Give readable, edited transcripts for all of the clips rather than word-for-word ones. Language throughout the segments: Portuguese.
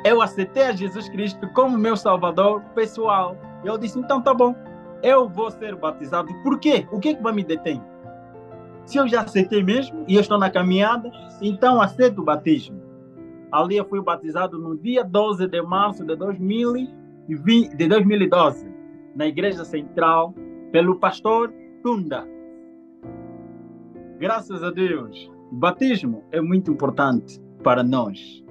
Eu aceitei a Jesus Cristo como meu Salvador pessoal. Eu disse, então tá bom, eu vou ser batizado. Por quê? O que é que vai me deter? Se eu já aceitei mesmo e eu estou na caminhada, então aceito o batismo. Ali eu fui batizado no dia 12 de março de 2012, na Igreja Central, pelo pastor Tunda. Graças a Deus. O batismo é muito importante para nós.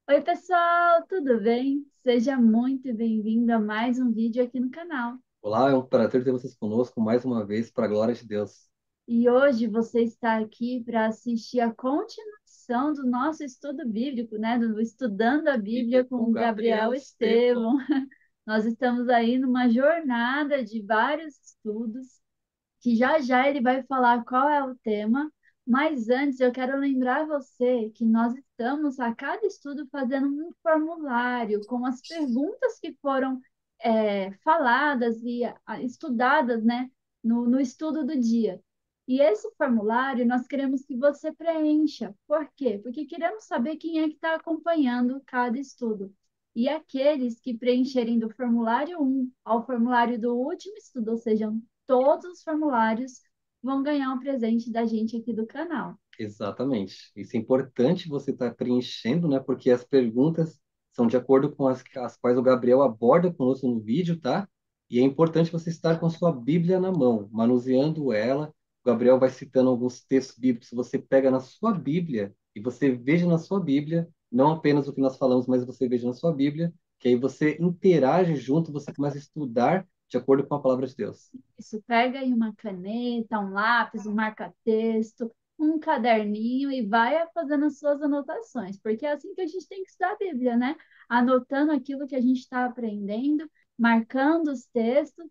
Oi, pessoal, tudo bem? Seja muito bem-vindo a mais um vídeo aqui no canal. Olá, é um prazer ter vocês conosco mais uma vez, para a glória de Deus. E hoje você está aqui para assistir a continuação do nosso estudo bíblico, né? Do Estudando a Bíblia com o Gabriel Estevão. Nós estamos aí numa jornada de vários estudos, que já já ele vai falar qual é o tema. Mas antes eu quero lembrar você que nós estamos a cada estudo fazendo um formulário com as perguntas que foram faladas e estudadas, né, no estudo do dia. E esse formulário nós queremos que você preencha. Por quê? Porque queremos saber quem é que está acompanhando cada estudo. E aqueles que preencherem do formulário 1 ao formulário do último estudo, ou seja, todos os formulários, vão ganhar um presente da gente aqui do canal. Exatamente. Isso é importante você estar preenchendo, né? Porque as perguntas são de acordo com as quais o Gabriel aborda conosco no vídeo, tá? E é importante você estar com sua Bíblia na mão, manuseando ela. O Gabriel vai citando alguns textos bíblicos. Você pega na sua Bíblia e você veja na sua Bíblia, não apenas o que nós falamos, mas você veja na sua Bíblia, que aí você interage junto, você começa a estudar de acordo com a palavra de Deus. Isso, pega aí uma caneta, um lápis, um marca-texto, um caderninho e vai fazendo as suas anotações, porque é assim que a gente tem que estudar a Bíblia, né? Anotando aquilo que a gente está aprendendo, marcando os textos.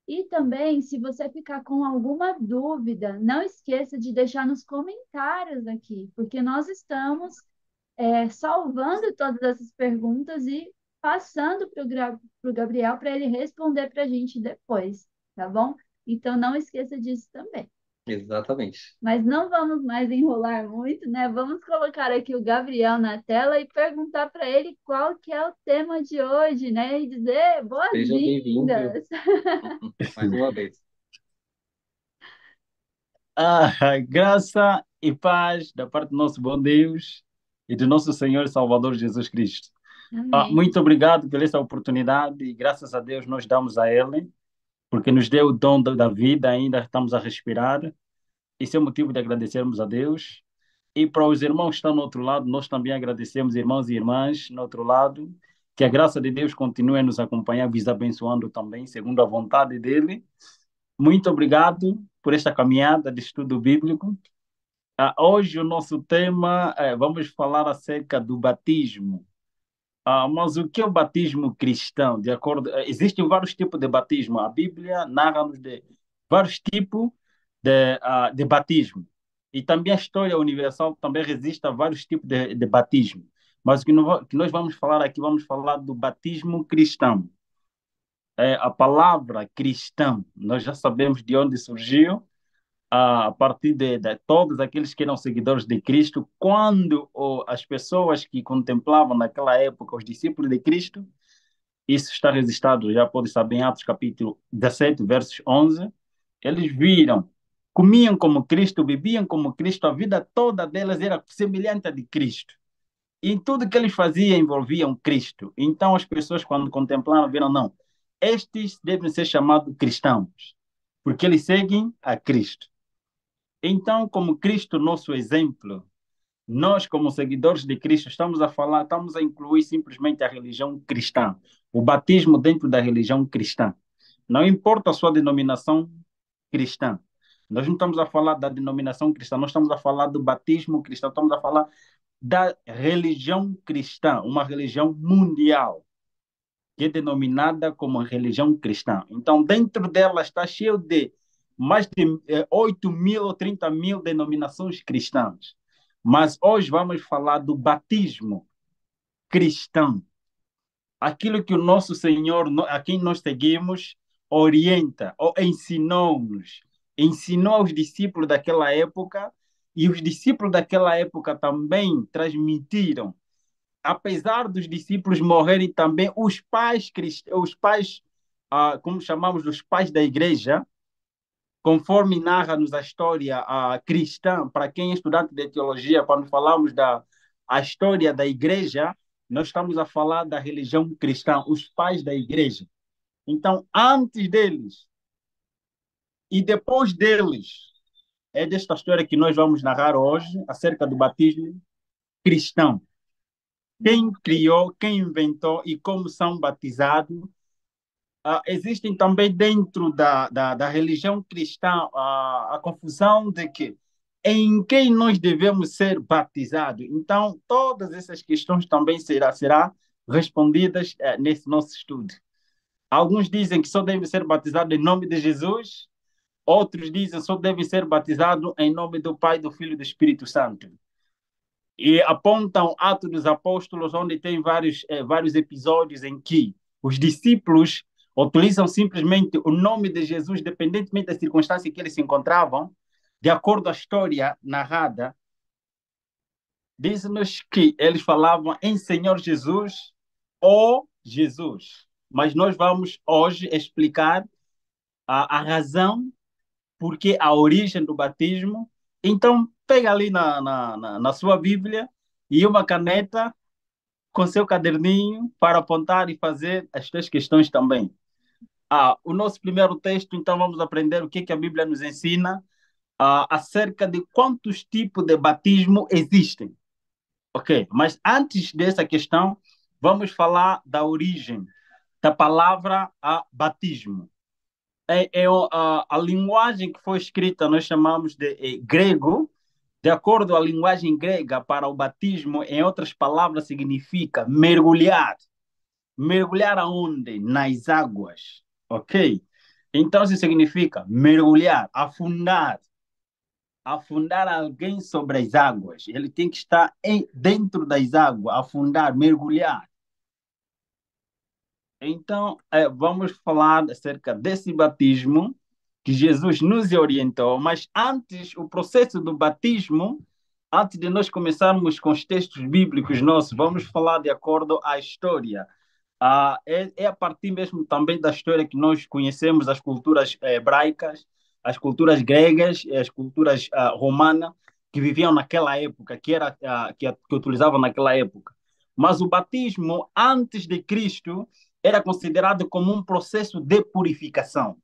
E também, se você ficar com alguma dúvida, não esqueça de deixar nos comentários aqui, porque nós estamos salvando todas essas perguntas e passando para o Gabriel para ele responder para a gente depois, tá bom? Então, não esqueça disso também. Exatamente. Mas não vamos mais enrolar muito, né? Vamos colocar aqui o Gabriel na tela e perguntar para ele qual que é o tema de hoje, né? E dizer Seja bem-vindo boas-vindas. mais uma vez. Graça e paz da parte do nosso bom Deus e do nosso Senhor e Salvador Jesus Cristo. Amém. Muito obrigado por essa oportunidade e graças a Deus nós damos a Ele, porque nos deu o dom da vida, ainda estamos a respirar. Esse é o motivo de agradecermos a Deus. E para os irmãos que estão no outro lado, nós também agradecemos, irmãos e irmãs, no outro lado, que a graça de Deus continue a nos acompanhar, vos abençoando também, segundo a vontade dEle. Muito obrigado por esta caminhada de estudo bíblico. Hoje o nosso tema vamos falar acerca do batismo. Mas o que é o batismo cristão? De acordo, existem vários tipos de batismo. A Bíblia narra-nos de vários tipos de batismo. E também a história universal também registra vários tipos de batismo. Mas o que, que nós vamos falar aqui, vamos falar do batismo cristão. A palavra cristão, nós já sabemos de onde surgiu. a partir de todos aqueles que eram seguidores de Cristo, quando as pessoas que contemplavam naquela época os discípulos de Cristo, isso está registrado, já pode saber, em Atos capítulo 17, versos 11, eles viram, comiam como Cristo, bebiam como Cristo, a vida toda delas era semelhante à de Cristo. E tudo que eles faziam envolviam Cristo. Então as pessoas, quando contemplaram, viram, não, estes devem ser chamados cristãos, porque eles seguem a Cristo. Então, como Cristo, nosso exemplo, nós, como seguidores de Cristo, estamos a incluir simplesmente a religião cristã, o batismo dentro da religião cristã. Não importa a sua denominação cristã. Nós não estamos a falar da denominação cristã, nós estamos a falar do batismo cristão, estamos a falar da religião cristã, uma religião mundial, que é denominada como religião cristã. Então, dentro dela está cheio de mais de 8 mil ou 30 mil denominações cristãs. Mas hoje vamos falar do batismo cristão. Aquilo que o nosso Senhor, a quem nós seguimos, orienta ou ensinou-nos. Ensinou aos discípulos daquela época e os discípulos daquela época também transmitiram. Apesar dos discípulos morrerem também, os pais, como chamamos, os pais da igreja, conforme narra-nos a história cristã, para quem é estudante de teologia, quando falamos da a história da igreja, nós estamos a falar da religião cristã, os pais da igreja. Então, antes deles e depois deles, é desta história que nós vamos narrar hoje, acerca do batismo cristão. Quem criou, quem inventou e como são batizados. Existem também dentro da religião cristã a confusão de que em quem nós devemos ser batizados. Então, todas essas questões também será respondidas nesse nosso estudo. Alguns dizem que só devem ser batizados em nome de Jesus, outros dizem que só devem ser batizados em nome do Pai, do Filho e do Espírito Santo. E apontam Atos dos Apóstolos, onde tem vários episódios em que os discípulos utilizam simplesmente o nome de Jesus, independentemente da circunstância em que eles se encontravam, de acordo à história narrada, diz-nos que eles falavam em Senhor Jesus ou Jesus. Mas nós vamos hoje explicar a razão, porque a origem do batismo. Então, pega ali na sua Bíblia e uma caneta com seu caderninho para apontar e fazer as suas questões também. O nosso primeiro texto, então, vamos aprender o que a Bíblia nos ensina acerca de quantos tipos de batismo existem. Ok, mas antes dessa questão, vamos falar da origem da palavra batismo. A linguagem que foi escrita, nós chamamos de grego. De acordo com a linguagem grega, para o batismo, em outras palavras, significa mergulhar. Mergulhar aonde? Nas águas. Ok? Então, isso significa mergulhar, afundar. Afundar alguém sobre as águas. Ele tem que estar dentro das águas, afundar, mergulhar. Então, vamos falar acerca desse batismo que Jesus nos orientou, mas antes, o processo do batismo, antes de nós começarmos com os textos bíblicos nossos, vamos falar de acordo à história. É a partir mesmo também da história que nós conhecemos as culturas hebraicas, as culturas gregas, as culturas romanas, que viviam naquela época, que utilizavam naquela época. Mas o batismo, antes de Cristo, era considerado como um processo de purificação.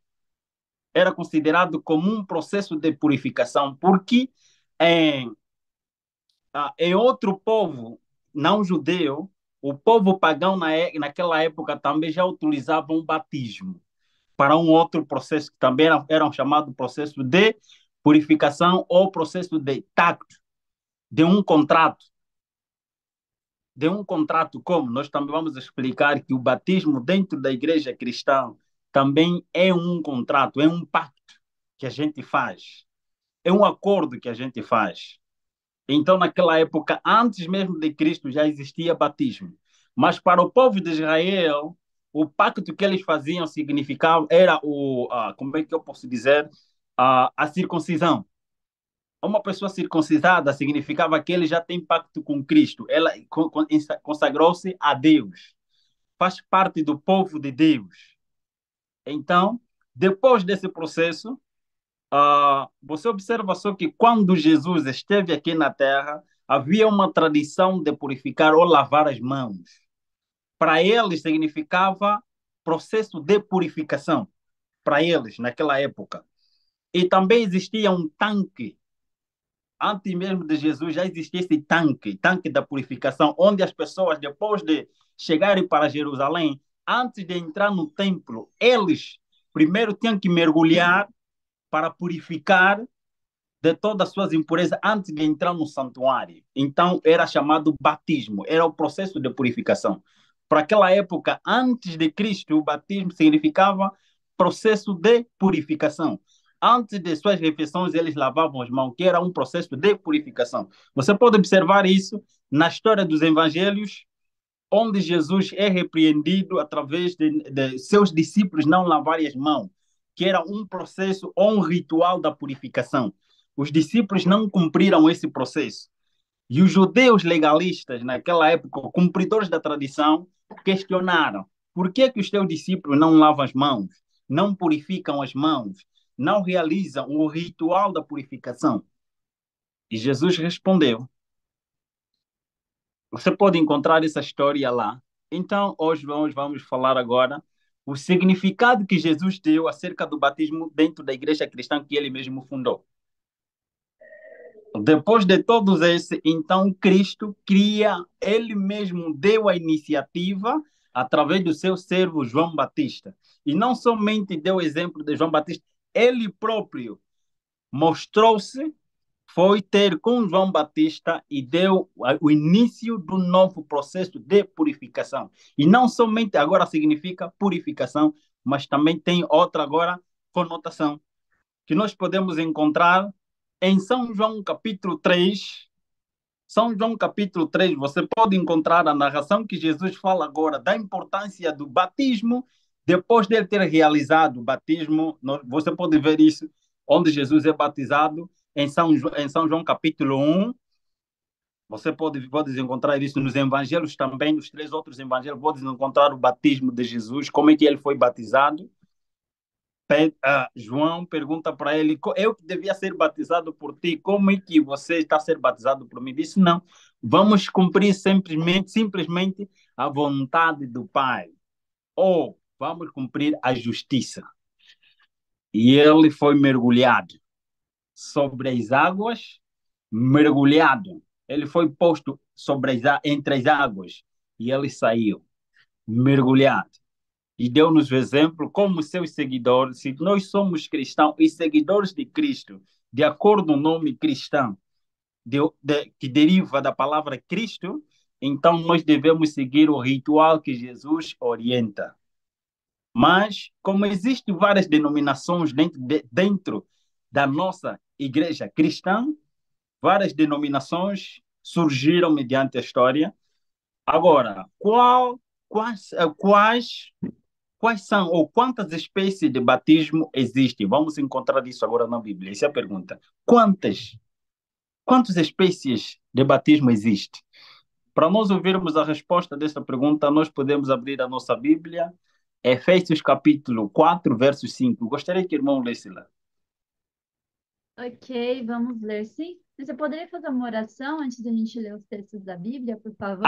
Era considerado como um processo de purificação, porque em outro povo não judeu, o povo pagão naquela época também já utilizava um batismo para um outro processo que também era chamado processo de purificação ou processo de tacto, de um contrato. De um contrato como? Nós também vamos explicar que o batismo dentro da igreja cristã também é um contrato, é um pacto que a gente faz, é um acordo que a gente faz. Então, naquela época, antes mesmo de Cristo, já existia batismo. Mas para o povo de Israel, o pacto que eles faziam significava, era como é que eu posso dizer? a circuncisão. Uma pessoa circuncisada significava que ele já tem pacto com Cristo. Ela consagrou-se a Deus. Faz parte do povo de Deus. Então, depois desse processo, você observa só que quando Jesus esteve aqui na terra, havia uma tradição de purificar ou lavar as mãos. Para eles significava processo de purificação, para eles naquela época. E também existia um tanque. Antes mesmo de Jesus já existia esse tanque, tanque da purificação, onde as pessoas, depois de chegarem para Jerusalém, antes de entrar no templo, eles primeiro tinham que mergulhar para purificar de todas as suas impurezas antes de entrar no santuário. Então, era chamado batismo, era o processo de purificação. Para aquela época, antes de Cristo, o batismo significava processo de purificação. Antes de suas refeições, eles lavavam as mãos, que era um processo de purificação. Você pode observar isso na história dos evangelhos, onde Jesus é repreendido através de seus discípulos não lavarem as mãos, que era um processo ou um ritual da purificação. Os discípulos não cumpriram esse processo. E os judeus legalistas, naquela época, cumpridores da tradição, questionaram por que os teus discípulos não lavam as mãos, não purificam as mãos, não realizam o ritual da purificação. E Jesus respondeu. Você pode encontrar essa história lá. Então, hoje vamos falar agora o significado que Jesus deu acerca do batismo dentro da igreja cristã que ele mesmo fundou. Depois de todos esses, então Cristo cria, ele mesmo deu a iniciativa através do seu servo João Batista. E não somente deu o exemplo de João Batista, ele próprio mostrou-se, foi ter com João Batista e deu o início do novo processo de purificação. E não somente agora significa purificação, mas também tem outra agora conotação, que nós podemos encontrar em São João capítulo 3. São João capítulo 3, você pode encontrar a narração que Jesus fala agora da importância do batismo, depois de ele ter realizado o batismo, você pode ver isso, onde Jesus é batizado, em São João capítulo 1, você pode encontrar isso nos evangelhos também, nos três outros evangelhos, pode encontrar o batismo de Jesus, como é que ele foi batizado. João pergunta para ele, eu que devia ser batizado por ti, como é que você está a ser batizado por mim? Disse, não, vamos cumprir simplesmente a vontade do Pai, ou vamos cumprir a justiça. E ele foi mergulhado sobre as águas, mergulhado. Ele foi posto entre as águas e ele saiu, mergulhado. E deu-nos o exemplo como seus seguidores, se nós somos cristãos e seguidores de Cristo, de acordo com o nome cristão, que deriva da palavra Cristo, então nós devemos seguir o ritual que Jesus orienta. Mas, como existem várias denominações dentro da nossa igreja cristã, várias denominações surgiram mediante a história. Agora, quais são ou quantas espécies de batismo existem? Vamos encontrar isso agora na Bíblia. Essa é a pergunta. Quantas espécies de batismo existem? Para nós ouvirmos a resposta dessa pergunta, nós podemos abrir a nossa Bíblia, Efésios capítulo 4, verso 5. Gostaria que o irmão lesse lá. Ok, vamos ler, sim. Você poderia fazer uma oração antes da gente ler os textos da Bíblia, por favor?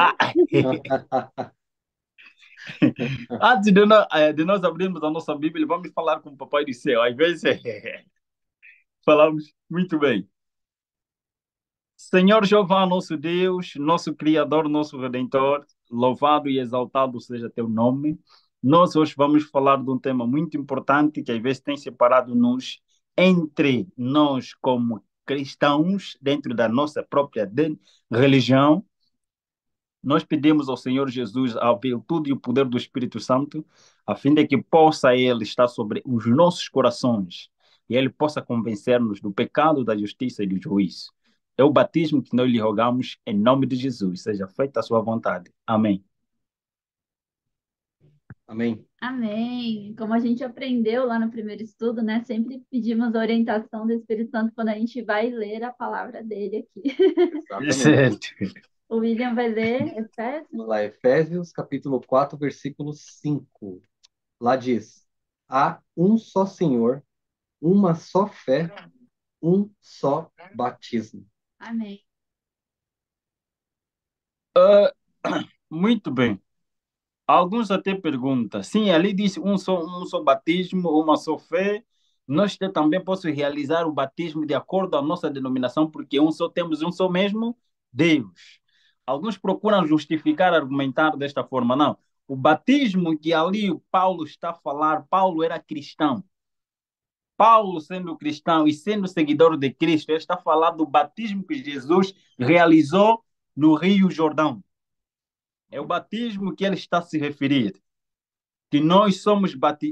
Antes de nós abrirmos a nossa Bíblia, vamos falar com o Papai do Céu. Às vezes falamos muito bem. Senhor Jeová, nosso Deus, nosso Criador, nosso Redentor, louvado e exaltado seja teu nome. Nós hoje vamos falar de um tema muito importante que às vezes tem separado-nos entre nós como cristãos, dentro da nossa própria religião. Nós pedimos ao Senhor Jesus a virtude e o poder do Espírito Santo, a fim de que possa Ele estar sobre os nossos corações e Ele possa convencer-nos do pecado, da justiça e do juízo. É o batismo que nós lhe rogamos em nome de Jesus. Seja feita a sua vontade. Amém. Amém. Amém. Como a gente aprendeu lá no primeiro estudo, né? Sempre pedimos a orientação do Espírito Santo quando a gente vai ler a palavra dele aqui. Exatamente. Certo. O William vai ler Efésios? Vamos lá, Efésios, capítulo 4, versículo 5. Lá diz: há um só Senhor, uma só fé, um só batismo. Amém. Muito bem. Alguns até perguntam, sim, ali diz um só batismo, uma só fé. Também posso realizar o batismo de acordo com a nossa denominação, porque temos um só mesmo Deus. Alguns procuram justificar, argumentar desta forma. Não. O batismo que ali o Paulo está a falar, Paulo era cristão. Paulo, sendo cristão e sendo seguidor de Cristo, ele está a falar do batismo que Jesus realizou no Rio Jordão. É o batismo que ele está a se referir. Que nós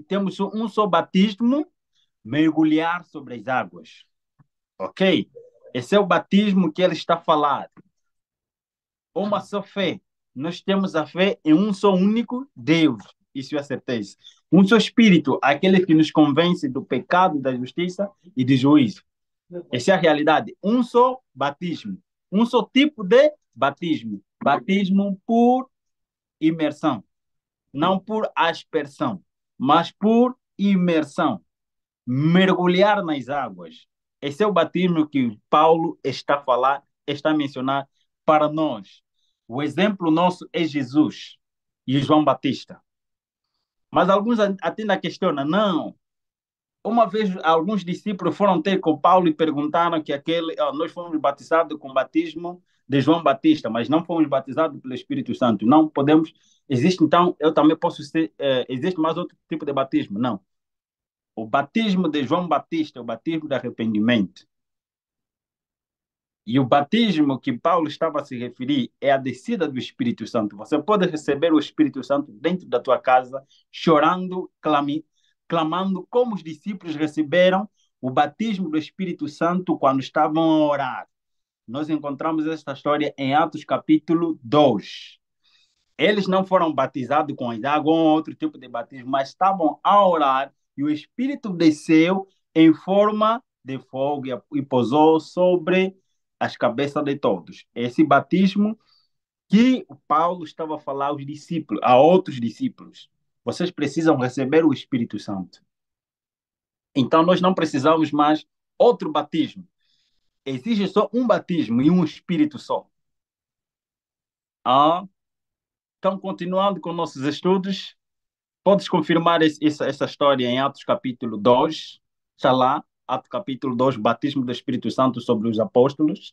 temos um só batismo, mergulhar sobre as águas. Ok? Esse é o batismo que ele está a falar. Uma só fé. Nós temos a fé em um só único Deus. Isso é a certeza. Um só Espírito, aquele que nos convence do pecado, da justiça e do juízo. Essa é a realidade. Um só batismo. Um só tipo de batismo. Batismo por imersão. Não por aspersão, mas por imersão. Mergulhar nas águas. Esse é o batismo que Paulo está a falar, está a mencionar para nós. O exemplo nosso é Jesus e João Batista. Mas alguns até ainda questionam, não. Uma vez alguns discípulos foram ter com Paulo e perguntaram que nós fomos batizados com o batismo de João Batista, mas não fomos batizados pelo Espírito Santo. Não podemos. Existe então, eu também posso ser. Existe mais outro tipo de batismo? Não. O batismo de João Batista é o batismo de arrependimento. E o batismo que Paulo estava a se referir é a descida do Espírito Santo. Você pode receber o Espírito Santo dentro da tua casa, chorando, clamando, como os discípulos receberam o batismo do Espírito Santo quando estavam a orar. Nós encontramos esta história em Atos capítulo 2. Eles não foram batizados com água ou outro tipo de batismo, mas estavam a orar e o Espírito desceu em forma de fogo e pousou sobre as cabeças de todos. Esse batismo que o Paulo estava a falar aos discípulos, a outros discípulos. Vocês precisam receber o Espírito Santo. Então nós não precisamos mais outro batismo. Existe só um batismo e um Espírito só. Ah, então, continuando com nossos estudos, podes confirmar essa história em Atos capítulo 2, está lá, Atos capítulo 2, batismo do Espírito Santo sobre os apóstolos.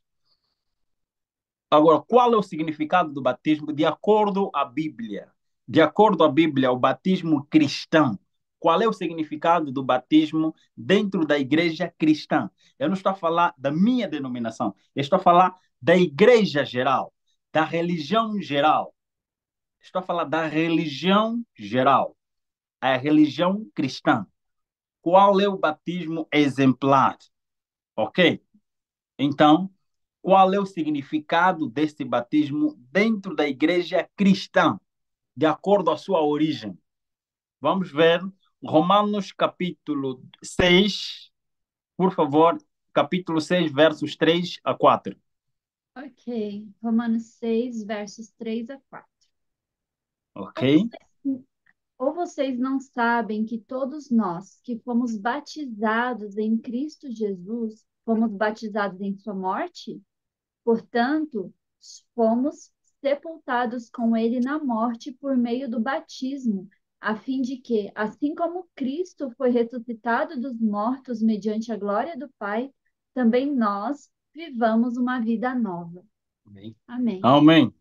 Agora, qual é o significado do batismo de acordo à Bíblia? De acordo à Bíblia, o batismo cristão. Qual é o significado do batismo dentro da igreja cristã? Eu não estou a falar da minha denominação, eu estou a falar da igreja geral, da religião geral. Estou a falar da religião geral, a religião cristã. Qual é o batismo exemplar? Ok? Então, qual é o significado desse batismo dentro da igreja cristã, de acordo à sua origem? Vamos ver Romanos capítulo 6, por favor, capítulo 6, versos 3 a 4. Ok. Romanos 6, versos 3 a 4. Ok? Ou vocês não sabem que todos nós que fomos batizados em Cristo Jesus, fomos batizados em sua morte? Portanto, fomos sepultados com ele na morte por meio do batismo, a fim de que, assim como Cristo foi ressuscitado dos mortos mediante a glória do Pai, também nós vivamos uma vida nova. Amém. Amém. Amém.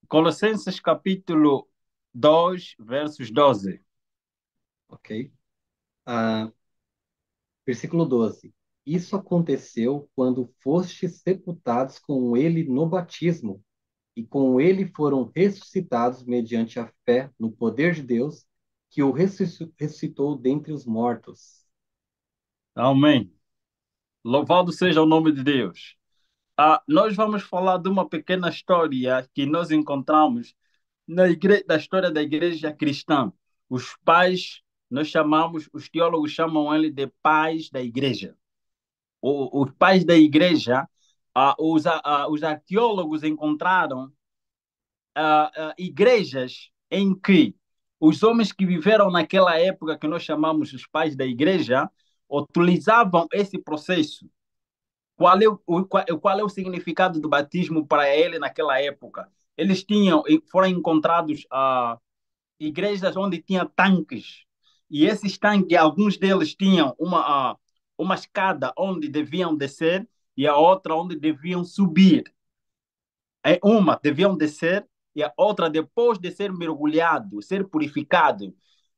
Colossenses capítulo 2, versos 12. Ok. Ah, versículo 12. Isso aconteceu quando fostes sepultados com ele no batismo, e com ele foram ressuscitados mediante a fé no poder de Deus, que o ressuscitou dentre os mortos. Amém. Louvado seja o nome de Deus. Nós vamos falar de uma pequena história que nós encontramos da história da igreja cristã, os pais, nós chamamos, os teólogos chamam ele de pais da igreja. Os pais da igreja, os arqueólogos encontraram igrejas em que os homens que viveram naquela época, que nós chamamos os pais da igreja, utilizavam esse processo. Qual é o significado do batismo para ele naquela época? Eles foram encontrados igrejas onde tinha tanques, e esses tanques, alguns deles tinham uma escada onde deviam descer e a outra onde deviam subir. Uma deviam descer e a outra, depois de ser mergulhado, ser purificado,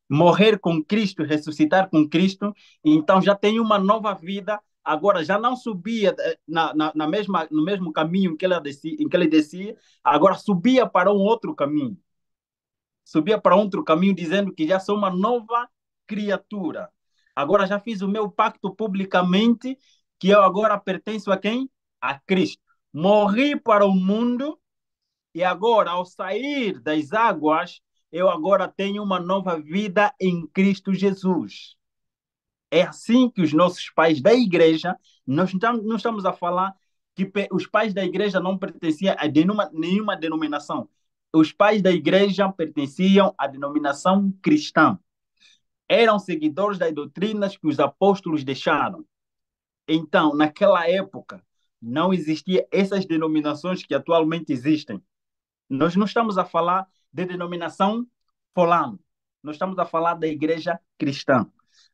morrer com Cristo, ressuscitar com Cristo, então já tem uma nova vida. Agora já não subia no mesmo caminho em que ele descia, agora subia para um outro caminho. Subia para outro caminho, dizendo que já sou uma nova criatura. Agora já fiz o meu pacto publicamente, que eu agora pertenço a quem? A Cristo. Morri para o mundo e agora, ao sair das águas, eu agora tenho uma nova vida em Cristo Jesus. É assim que os nossos pais da igreja, nós não estamos a falar que os pais da igreja não pertenciam a nenhuma denominação. Os pais da igreja pertenciam à denominação cristã. Eram seguidores das doutrinas que os apóstolos deixaram. Então, naquela época, não existiam essas denominações que atualmente existem. Nós não estamos a falar de denominação fulano. Nós estamos a falar da igreja cristã.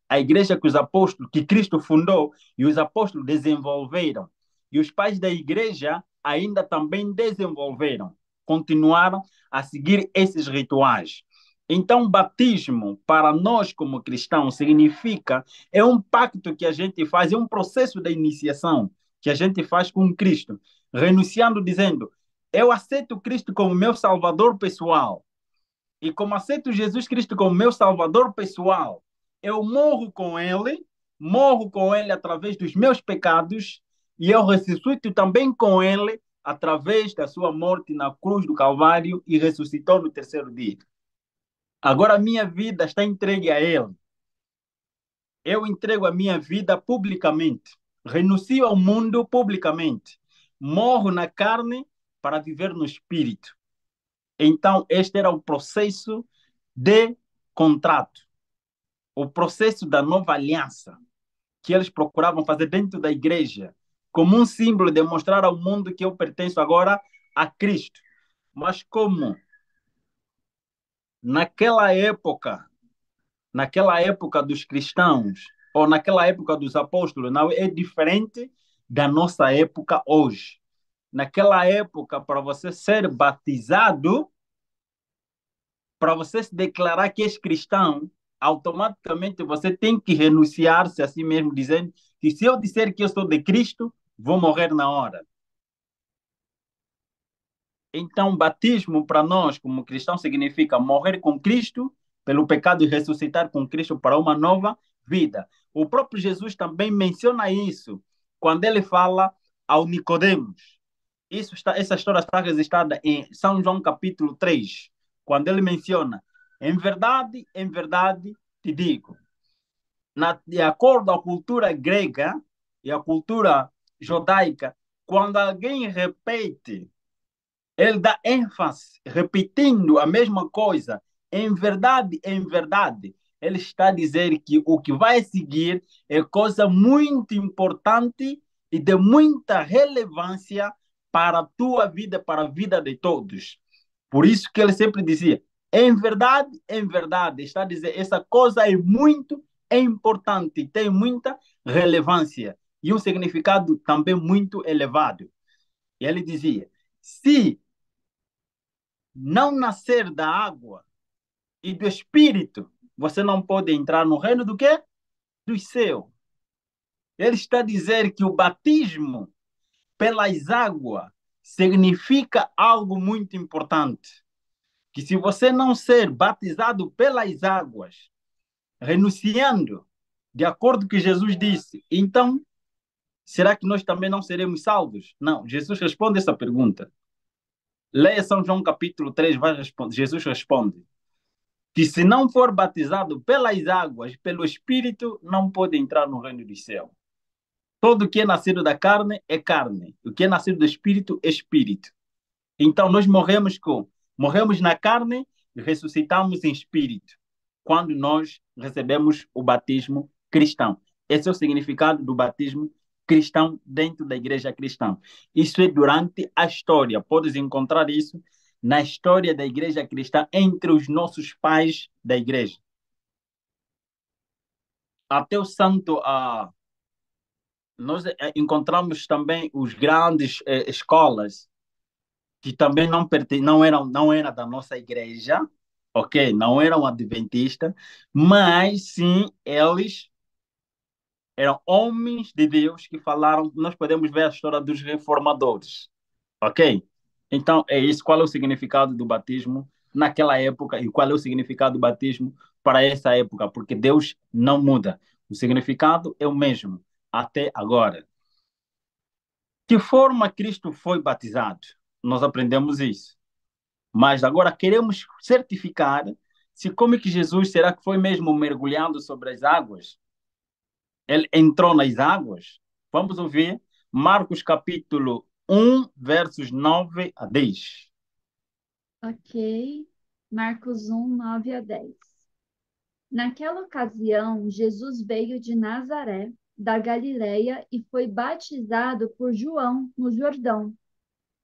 A igreja que os apóstolos, que Cristo fundou e os apóstolos desenvolveram. E os pais da igreja ainda também desenvolveram, continuaram a seguir esses rituais. Então, batismo, para nós como cristãos, significa, é um pacto que a gente faz, é um processo de iniciação que a gente faz com Cristo, renunciando, dizendo, eu aceito Cristo como meu salvador pessoal. E como aceito Jesus Cristo como meu salvador pessoal, eu morro com ele através dos meus pecados e eu ressuscito também com ele através da sua morte na cruz do Calvário e ressuscitou no terceiro dia. Agora a minha vida está entregue a ele. Eu entrego a minha vida publicamente. Renuncio ao mundo publicamente. Morro na carne para viver no espírito. Então, este era o processo de contrato, o processo da nova aliança que eles procuravam fazer dentro da igreja, como um símbolo de mostrar ao mundo que eu pertenço agora a Cristo. Mas como naquela época dos cristãos, ou naquela época dos apóstolos, não é diferente da nossa época hoje. Naquela época, para você ser batizado, para você se declarar que és cristão, automaticamente você tem que renunciar-se a si mesmo, dizendo que se eu disser que eu sou de Cristo, vou morrer na hora. Então, batismo para nós, como cristãos, significa morrer com Cristo pelo pecado e ressuscitar com Cristo para uma nova vida. O próprio Jesus também menciona isso quando ele fala ao Nicodemos. Essa história está registrada em São João capítulo 3, quando ele menciona, em verdade te digo, de acordo à cultura grega e à cultura judaica, quando alguém repete, ele dá ênfase, repetindo a mesma coisa, em verdade, ele está a dizer que o que vai seguir é coisa muito importante e de muita relevância para a tua vida, para a vida de todos. Por isso que ele sempre dizia, em verdade, está a dizer, essa coisa é muito importante, tem muita relevância e um significado também muito elevado. E ele dizia, se não nascer da água e do espírito, você não pode entrar no reino do quê? Do céu. Ele está a dizer que o batismo pelas águas significa algo muito importante. Que se você não ser batizado pelas águas, renunciando, de acordo com o que Jesus disse, então, será que nós também não seremos salvos? Não, Jesus responde essa pergunta. Leia São João capítulo 3, Jesus responde que se não for batizado pelas águas, pelo Espírito, não pode entrar no reino dos céus. Todo o que é nascido da carne é carne, o que é nascido do Espírito é Espírito. Então nós morremos na carne e ressuscitamos em Espírito, quando nós recebemos o batismo cristão. Esse é o significado do batismo cristão dentro da igreja cristã. Isso é durante a história. Podes encontrar isso na história da igreja cristã entre os nossos pais da igreja. Até o santo, nós encontramos também os grandes escolas que também não eram da nossa igreja, ok? Não eram adventistas, mas sim eles eram homens de Deus que falaram. Nós podemos ver a história dos reformadores, ok? Então é isso. Qual é o significado do batismo naquela época e qual é o significado do batismo para essa época? Porque Deus não muda. O significado é o mesmo até agora. Que forma Cristo foi batizado? Nós aprendemos isso. Mas agora queremos certificar se como é que Jesus, será que foi mesmo mergulhando sobre as águas? Ele entrou nas águas? Vamos ouvir Marcos capítulo 1, versos 9 a 10. Ok. Marcos 1, 9 a 10. Naquela ocasião, Jesus veio de Nazaré, da Galileia, e foi batizado por João no Jordão.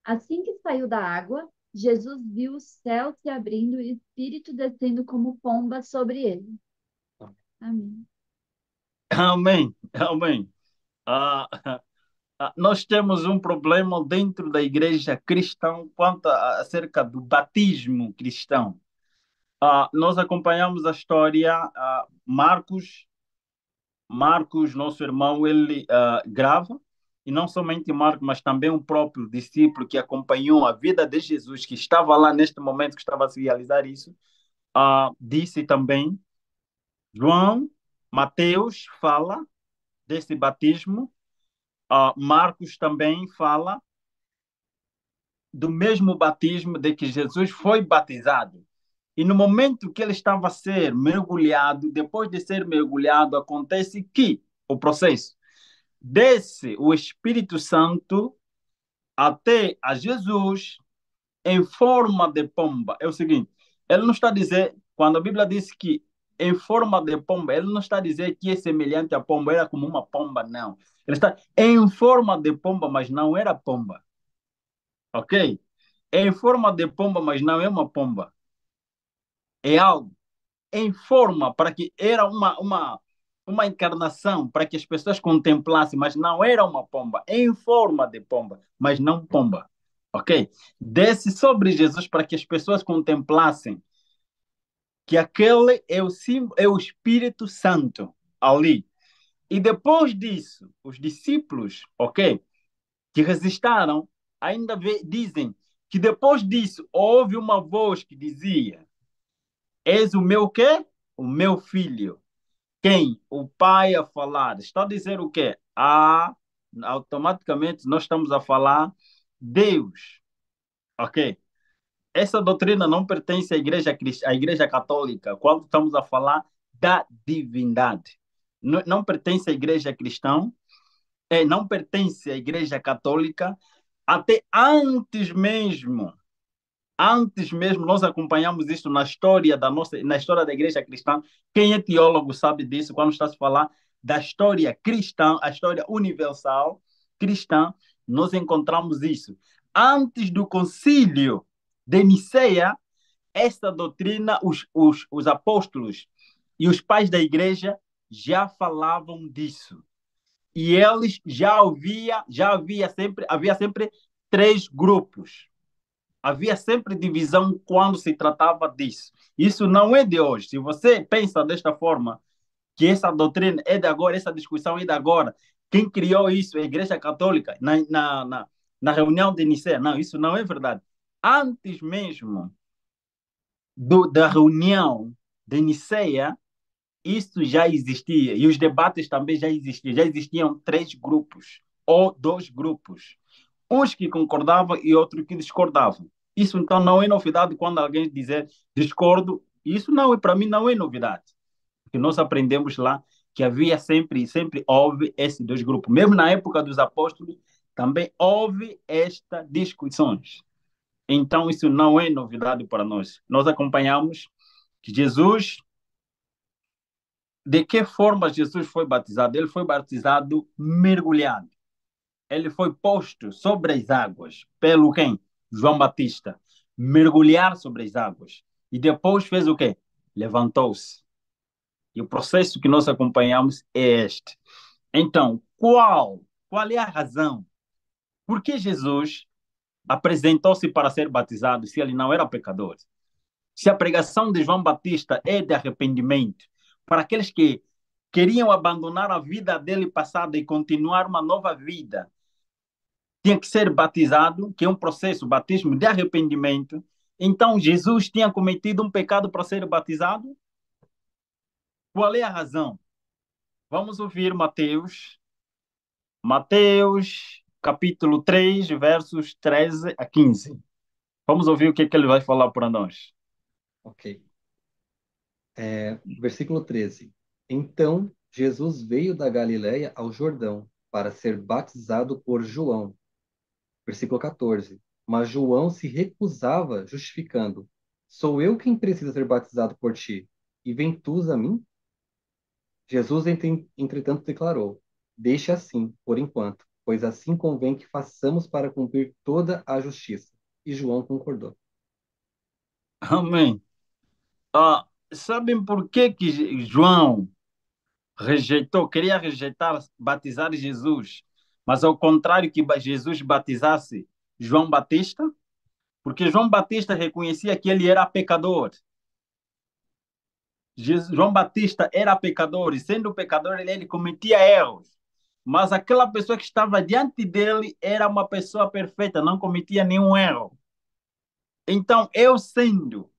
Assim que saiu da água, Jesus viu o céu se abrindo e o Espírito descendo como pomba sobre ele. Amém. Amém, amém. Nós temos um problema dentro da igreja cristã acerca do batismo cristão. Nós acompanhamos a história, Marcos, nosso irmão, ele grava, e não somente Marcos, mas também um próprio discípulo que acompanhou a vida de Jesus, que estava lá neste momento que estava a se realizar isso, disse também, João, Mateus fala desse batismo, Marcos também fala do mesmo batismo de que Jesus foi batizado. E no momento que ele estava a ser mergulhado, depois de ser mergulhado, acontece que o processo desce o Espírito Santo até a Jesus em forma de pomba. É o seguinte, ele não está a dizer, quando a Bíblia diz que em forma de pomba, ele não está a dizer que é semelhante à pomba, era como uma pomba, não. Ele está em forma de pomba, mas não era pomba. Ok? Em forma de pomba, mas não é uma pomba. É algo em forma para que era uma encarnação para que as pessoas contemplassem, mas não era uma pomba, em forma de pomba, mas não pomba. Ok? Desce sobre Jesus para que as pessoas contemplassem que aquele é é o Espírito Santo ali. E depois disso, os discípulos, ok, que resistaram, ainda dizem que depois disso houve uma voz que dizia: És o meu quê? O meu filho. Quem? O pai a falar. Está a dizer o quê? Automaticamente nós estamos a falar Deus. Ok? Essa doutrina não pertence à igreja católica, quando estamos a falar da divindade. Não, não pertence à igreja cristã, não pertence à igreja católica, até antes mesmo nós acompanhamos isso na história na história da igreja cristã. Quem é teólogo sabe disso quando está a falar da história cristã, a história universal cristã, nós encontramos isso. Antes do concílio de Niceia, esta doutrina, os apóstolos e os pais da igreja já falavam disso. E eles havia sempre três grupos. Havia sempre divisão quando se tratava disso. Isso não é de hoje. Se você pensa desta forma, que essa doutrina é de agora, essa discussão é de agora, quem criou isso é a Igreja Católica, na reunião de Nicéia. Não, isso não é verdade. Antes mesmo da reunião de Nicéia, isso já existia. E os debates também já existiam. Já existiam três grupos, ou dois grupos. Uns que concordavam e outros que discordavam. Isso então não é novidade quando alguém dizer discordo. Isso não, para mim não é novidade. Porque nós aprendemos lá que havia sempre houve esses dois grupos. Mesmo na época dos apóstolos, também houve estas discussões. Então isso não é novidade para nós. Nós acompanhamos que Jesus, de que forma Jesus foi batizado? Ele foi batizado mergulhado. Ele foi posto sobre as águas pelo quem? João Batista. Mergulhar sobre as águas. E depois fez o quê? Levantou-se. E o processo que nós acompanhamos é este. Então, qual é a razão? Por que Jesus apresentou-se para ser batizado se ele não era pecador? Se a pregação de João Batista é de arrependimento para aqueles que queriam abandonar a vida dele passada e continuar uma nova vida, tinha que ser batizado, que é um processo, batismo de arrependimento. Então, Jesus tinha cometido um pecado para ser batizado? Qual é a razão? Vamos ouvir Mateus, capítulo 3, versos 13 a 15. Vamos ouvir o que ele vai falar para nós. Ok. Versículo 13. Então Jesus veio da Galiléia ao Jordão para ser batizado por João. Versículo 14. Mas João se recusava, justificando: Sou eu quem precisa ser batizado por ti, e vem tu a mim? Jesus, entretanto, declarou: Deixe assim, por enquanto, pois assim convém que façamos para cumprir toda a justiça. E João concordou. Amém. Sabem por que João queria rejeitar, batizar Jesus, mas ao contrário que Jesus batizasse João Batista? Porque João Batista reconhecia que ele era pecador. João Batista era pecador, e sendo pecador, ele cometia erros. Mas aquela pessoa que estava diante dele era uma pessoa perfeita, não cometia nenhum erro. Então, eu sendo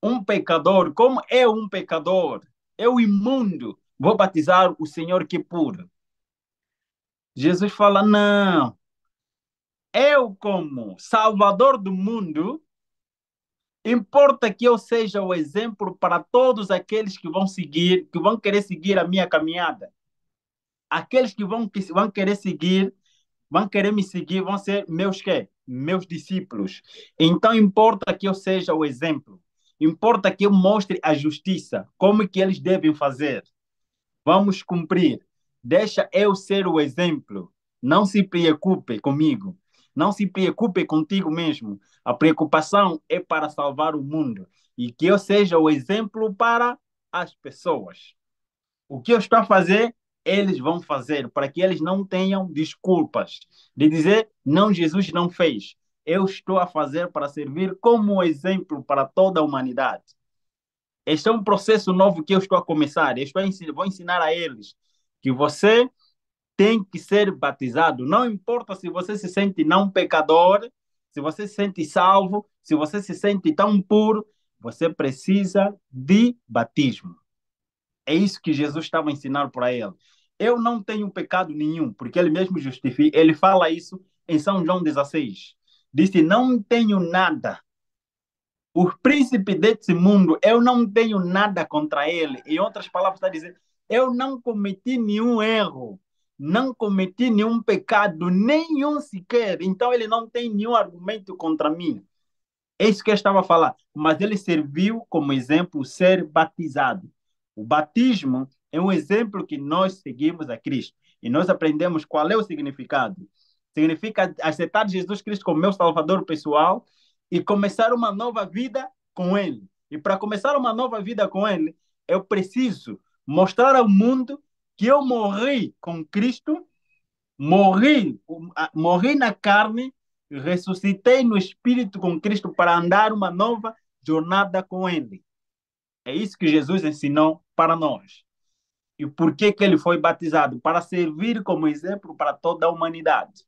um pecador, como um pecador, eu imundo, vou batizar o Senhor que é puro. Jesus fala: não, eu, como Salvador do mundo, importa que eu seja o exemplo para todos aqueles que vão seguir, que vão querer seguir a minha caminhada. Aqueles que vão querer seguir, vão querer me seguir, vão ser meus quê? Meus discípulos. Então importa que eu seja o exemplo. Importa que eu mostre a justiça, como que eles devem fazer. Vamos cumprir. Deixa eu ser o exemplo. Não se preocupe comigo. Não se preocupe contigo mesmo. A preocupação é para salvar o mundo e que eu seja o exemplo para as pessoas. O que eu estou a fazer, eles vão fazer, para que eles não tenham desculpas de dizer, não, Jesus não fez. Eu estou a fazer para servir como exemplo para toda a humanidade. Este é um processo novo que eu estou a começar. Vou ensinar a eles que você tem que ser batizado. Não importa se você se sente não pecador, se você se sente salvo, se você se sente tão puro, você precisa de batismo. É isso que Jesus estava a ensinar para ele. Eu não tenho pecado nenhum, porque ele mesmo justifica. Ele fala isso em São João 16. Disse: não tenho nada. O príncipe desse mundo, eu não tenho nada contra ele. Em outras palavras, está dizendo: eu não cometi nenhum erro, não cometi nenhum pecado, nenhum sequer. Então ele não tem nenhum argumento contra mim. É isso que eu estava a falar. Mas ele serviu como exemplo ser batizado. O batismo é um exemplo que nós seguimos a Cristo. E nós aprendemos qual é o significado. Significa aceitar Jesus Cristo como meu Salvador pessoal e começar uma nova vida com Ele. E para começar uma nova vida com Ele, eu preciso mostrar ao mundo que eu morri com Cristo, morri na carne, ressuscitei no Espírito com Cristo para andar uma nova jornada com Ele. É isso que Jesus ensinou para nós. E por que ele foi batizado? Para servir como exemplo para toda a humanidade.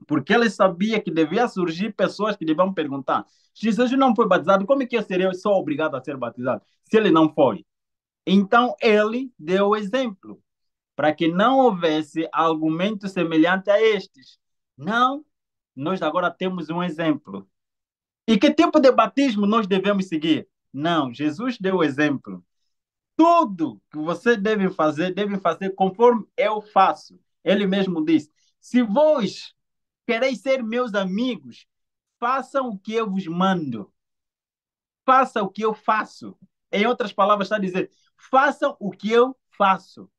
Porque ele sabia que devia surgir pessoas que deviam perguntar: Jesus não foi batizado, como é que eu seria só obrigado a ser batizado? Se ele não foi. Então ele deu o exemplo, para que não houvesse argumento semelhante a estes. Não, nós agora temos um exemplo. E que tipo de batismo nós devemos seguir? Não, Jesus deu o exemplo. Tudo que você deve fazer conforme eu faço. Ele mesmo disse: se vós quereis ser meus amigos, façam o que eu vos mando. Faça o que eu faço. Em outras palavras, está a dizer: façam o que eu faço.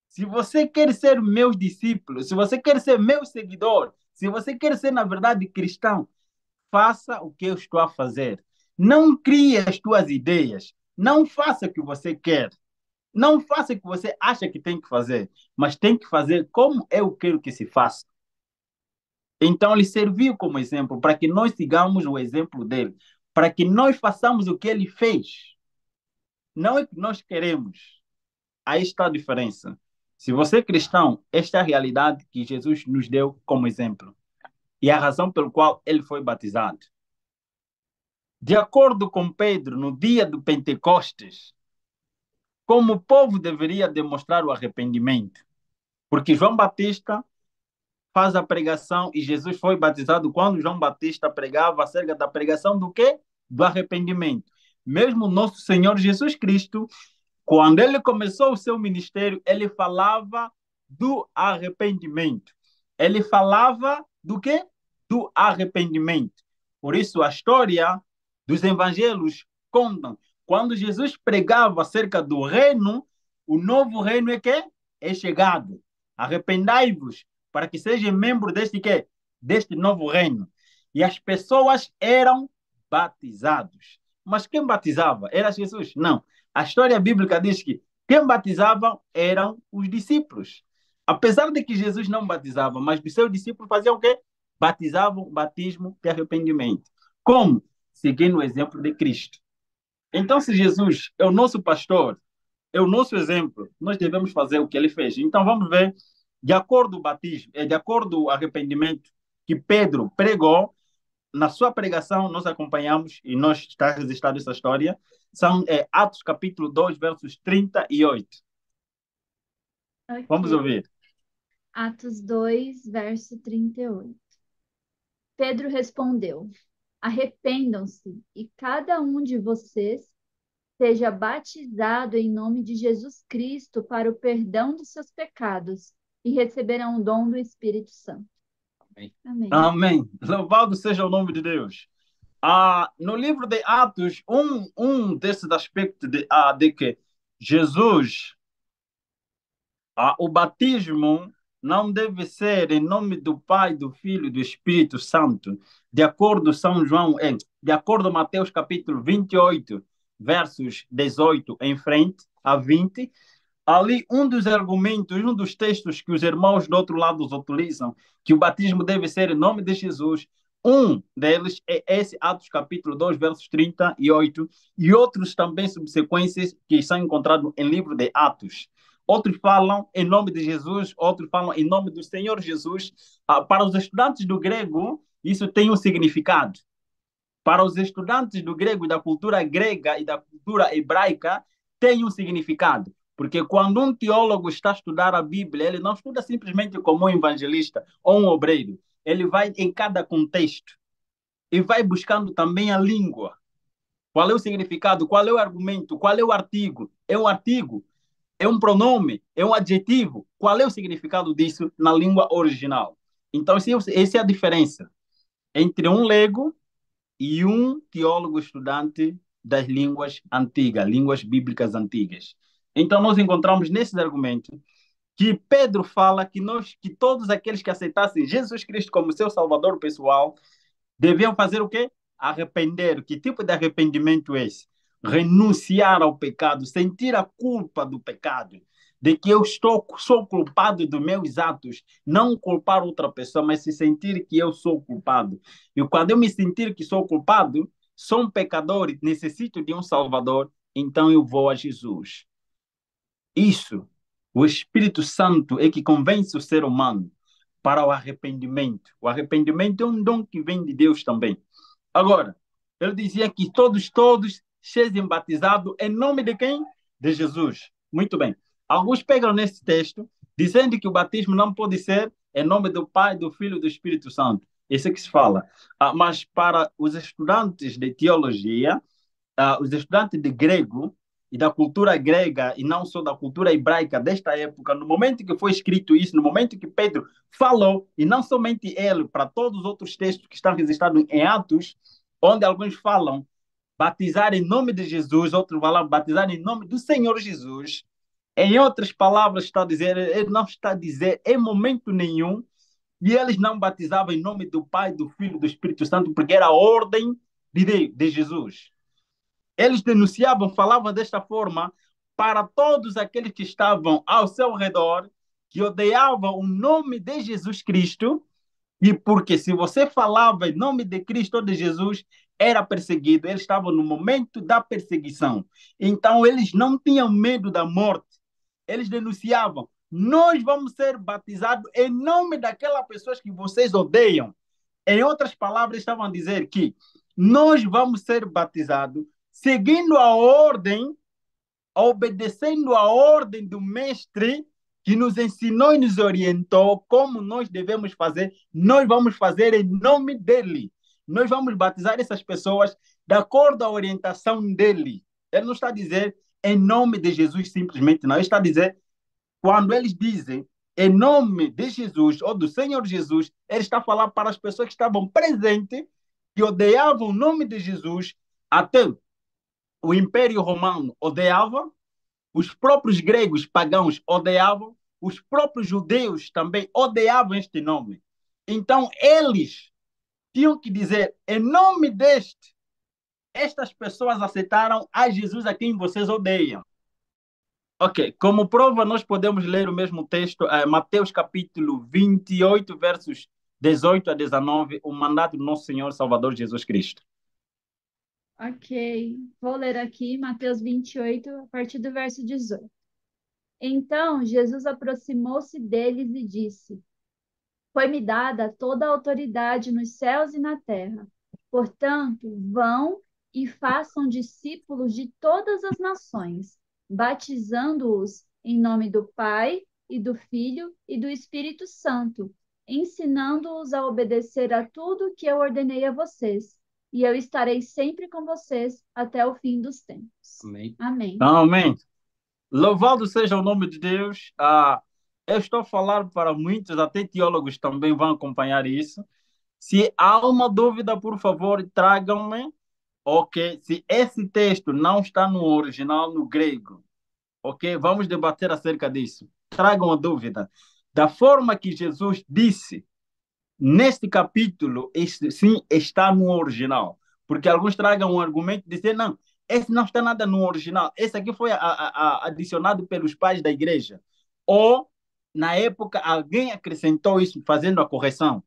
Se você quer ser meus discípulos, se você quer ser meu seguidor, se você quer ser, na verdade, cristão, faça o que eu estou a fazer. Não crie as tuas ideias. Não faça o que você quer. Não faça o que você acha que tem que fazer, mas tem que fazer como eu quero que se faça. Então, ele serviu como exemplo para que nós sigamos o exemplo dele, para que nós façamos o que ele fez, não é o que nós queremos. Aí está a diferença. Se você é cristão, esta é a realidade que Jesus nos deu como exemplo e a razão pelo qual ele foi batizado. De acordo com Pedro, no dia do Pentecostes, como o povo deveria demonstrar o arrependimento? Porque João Batista faz a pregação e Jesus foi batizado quando João Batista pregava acerca da pregação do quê? Do arrependimento. Mesmo nosso Senhor Jesus Cristo, quando ele começou o seu ministério, ele falava do arrependimento. Ele falava do quê? Do arrependimento. Por isso, a história dos evangelhos contam. Quando Jesus pregava acerca do reino, o novo reino é que é chegado. Arrependai-vos para que sejam membros deste quê? Deste novo reino. E as pessoas eram batizados. Mas quem batizava? Era Jesus? Não. A história bíblica diz que quem batizava eram os discípulos. Apesar de que Jesus não batizava, mas os seus discípulos faziam o quê? Batizavam o batismo de arrependimento. Como? Seguindo o exemplo de Cristo. Então, se Jesus é o nosso pastor, é o nosso exemplo, nós devemos fazer o que ele fez. Então, vamos ver, de acordo com o batismo, de acordo com o arrependimento que Pedro pregou, na sua pregação, nós acompanhamos, e nós está registrado essa história, são Atos capítulo 2, versos 38. Vamos Ok. ouvir. Atos 2, verso 38. Pedro respondeu: arrependam-se e cada um de vocês seja batizado em nome de Jesus Cristo para o perdão dos seus pecados e receberão o dom do Espírito Santo. Amém. Amém. Amém. Louvado seja o nome de Deus. No livro de Atos, um desses aspectos de que Jesus, o batismo não deve ser em nome do Pai, do Filho e do Espírito Santo, de acordo com São João, de acordo com Mateus capítulo 28, versos 18 em frente a 20. Ali, um dos argumentos, um dos textos que os irmãos do outro lado utilizam, que o batismo deve ser em nome de Jesus, um deles é esse Atos capítulo 2, versos 38, e outros também subsequências que são encontrados em livro de Atos. Outros falam em nome de Jesus, outros falam em nome do Senhor Jesus. Para os estudantes do grego, isso tem um significado. Para os estudantes do grego e da cultura grega e da cultura hebraica, tem um significado. Porque quando um teólogo está a estudar a Bíblia, ele não estuda simplesmente como um evangelista ou um obreiro. Ele vai em cada contexto e vai buscando também a língua. Qual é o significado? Qual é o argumento? Qual é o artigo? É um artigo? É um pronome? É um adjetivo? Qual é o significado disso na língua original? Então, essa é a diferença entre um leigo e um teólogo estudante das línguas antigas, línguas bíblicas antigas. Então, nós encontramos nesses argumentos que Pedro fala que todos aqueles que aceitassem Jesus Cristo como seu salvador pessoal deviam fazer o quê? Arrepender. Que tipo de arrependimento é esse? Renunciar ao pecado, sentir a culpa do pecado, de que sou culpado dos meus atos, não culpar outra pessoa, mas se sentir que eu sou culpado. E quando eu me sentir que sou culpado, sou um pecador e necessito de um Salvador, então eu vou a Jesus. Isso, o Espírito Santo é que convence o ser humano para o arrependimento. O arrependimento é um dom que vem de Deus também. Agora, ele dizia que todos sejam batizados em nome de quem? De Jesus. Muito bem. Alguns pegam nesse texto, dizendo que o batismo não pode ser em nome do Pai, do Filho e do Espírito Santo. Isso é que se fala. Mas para os estudantes de teologia, os estudantes de grego e da cultura grega, e não só da cultura hebraica desta época, no momento que foi escrito isso, no momento que Pedro falou, e não somente ele, para todos os outros textos que estão registrados em Atos, onde alguns falam batizar em nome de Jesus, outros falam batizar em nome do Senhor Jesus. Em outras palavras, está a dizer, ele não está a dizer em momento nenhum, e eles não batizavam em nome do Pai, do Filho e do Espírito Santo, porque era a ordem de Jesus. Eles denunciavam, falavam desta forma para todos aqueles que estavam ao seu redor, que odiavam o nome de Jesus Cristo, e porque se você falava em nome de Cristo ou de Jesus, era perseguido. Eles estavam no momento da perseguição. Então, eles não tinham medo da morte. Eles denunciavam: nós vamos ser batizados em nome daquelas pessoas que vocês odeiam. Em outras palavras, estavam a dizer que nós vamos ser batizados seguindo a ordem, obedecendo a ordem do mestre que nos ensinou e nos orientou como nós devemos fazer. Nós vamos fazer em nome dele. Nós vamos batizar essas pessoas de acordo à orientação dele. Ele não está a dizer em nome de Jesus simplesmente, não. Ele está a dizer, quando eles dizem em nome de Jesus ou do Senhor Jesus, ele está a falar para as pessoas que estavam presentes, que odiavam o nome de Jesus. Até o Império Romano odiava, os próprios gregos pagãos odiavam, os próprios judeus também odiavam este nome. Então, eles tinham que dizer, em nome deste, estas pessoas aceitaram a Jesus a quem vocês odeiam. Ok, como prova, nós podemos ler o mesmo texto, Mateus capítulo 28, versos 18 a 19, o mandato do nosso Senhor Salvador Jesus Cristo. Ok, vou ler aqui Mateus 28, a partir do verso 18. Então Jesus aproximou-se deles e disse: Foi-me dada toda a autoridade nos céus e na terra. Portanto, vão e façam discípulos de todas as nações, batizando-os em nome do Pai e do Filho e do Espírito Santo, ensinando-os a obedecer a tudo que eu ordenei a vocês. E eu estarei sempre com vocês até o fim dos tempos. Amém. Amém. Amém. Louvado seja o nome de Deus. Eu estou a falar para muitos, até teólogos também vão acompanhar isso. Se há uma dúvida, por favor, tragam-me. Ok, se esse texto não está no original, no grego, ok, vamos debater acerca disso. Tragam a dúvida. Da forma que Jesus disse neste capítulo, este sim está no original. Porque alguns tragam um argumento de dizer, não, esse não está nada no original. Esse aqui foi adicionado pelos pais da igreja. Ou, na época, alguém acrescentou isso, fazendo a correção.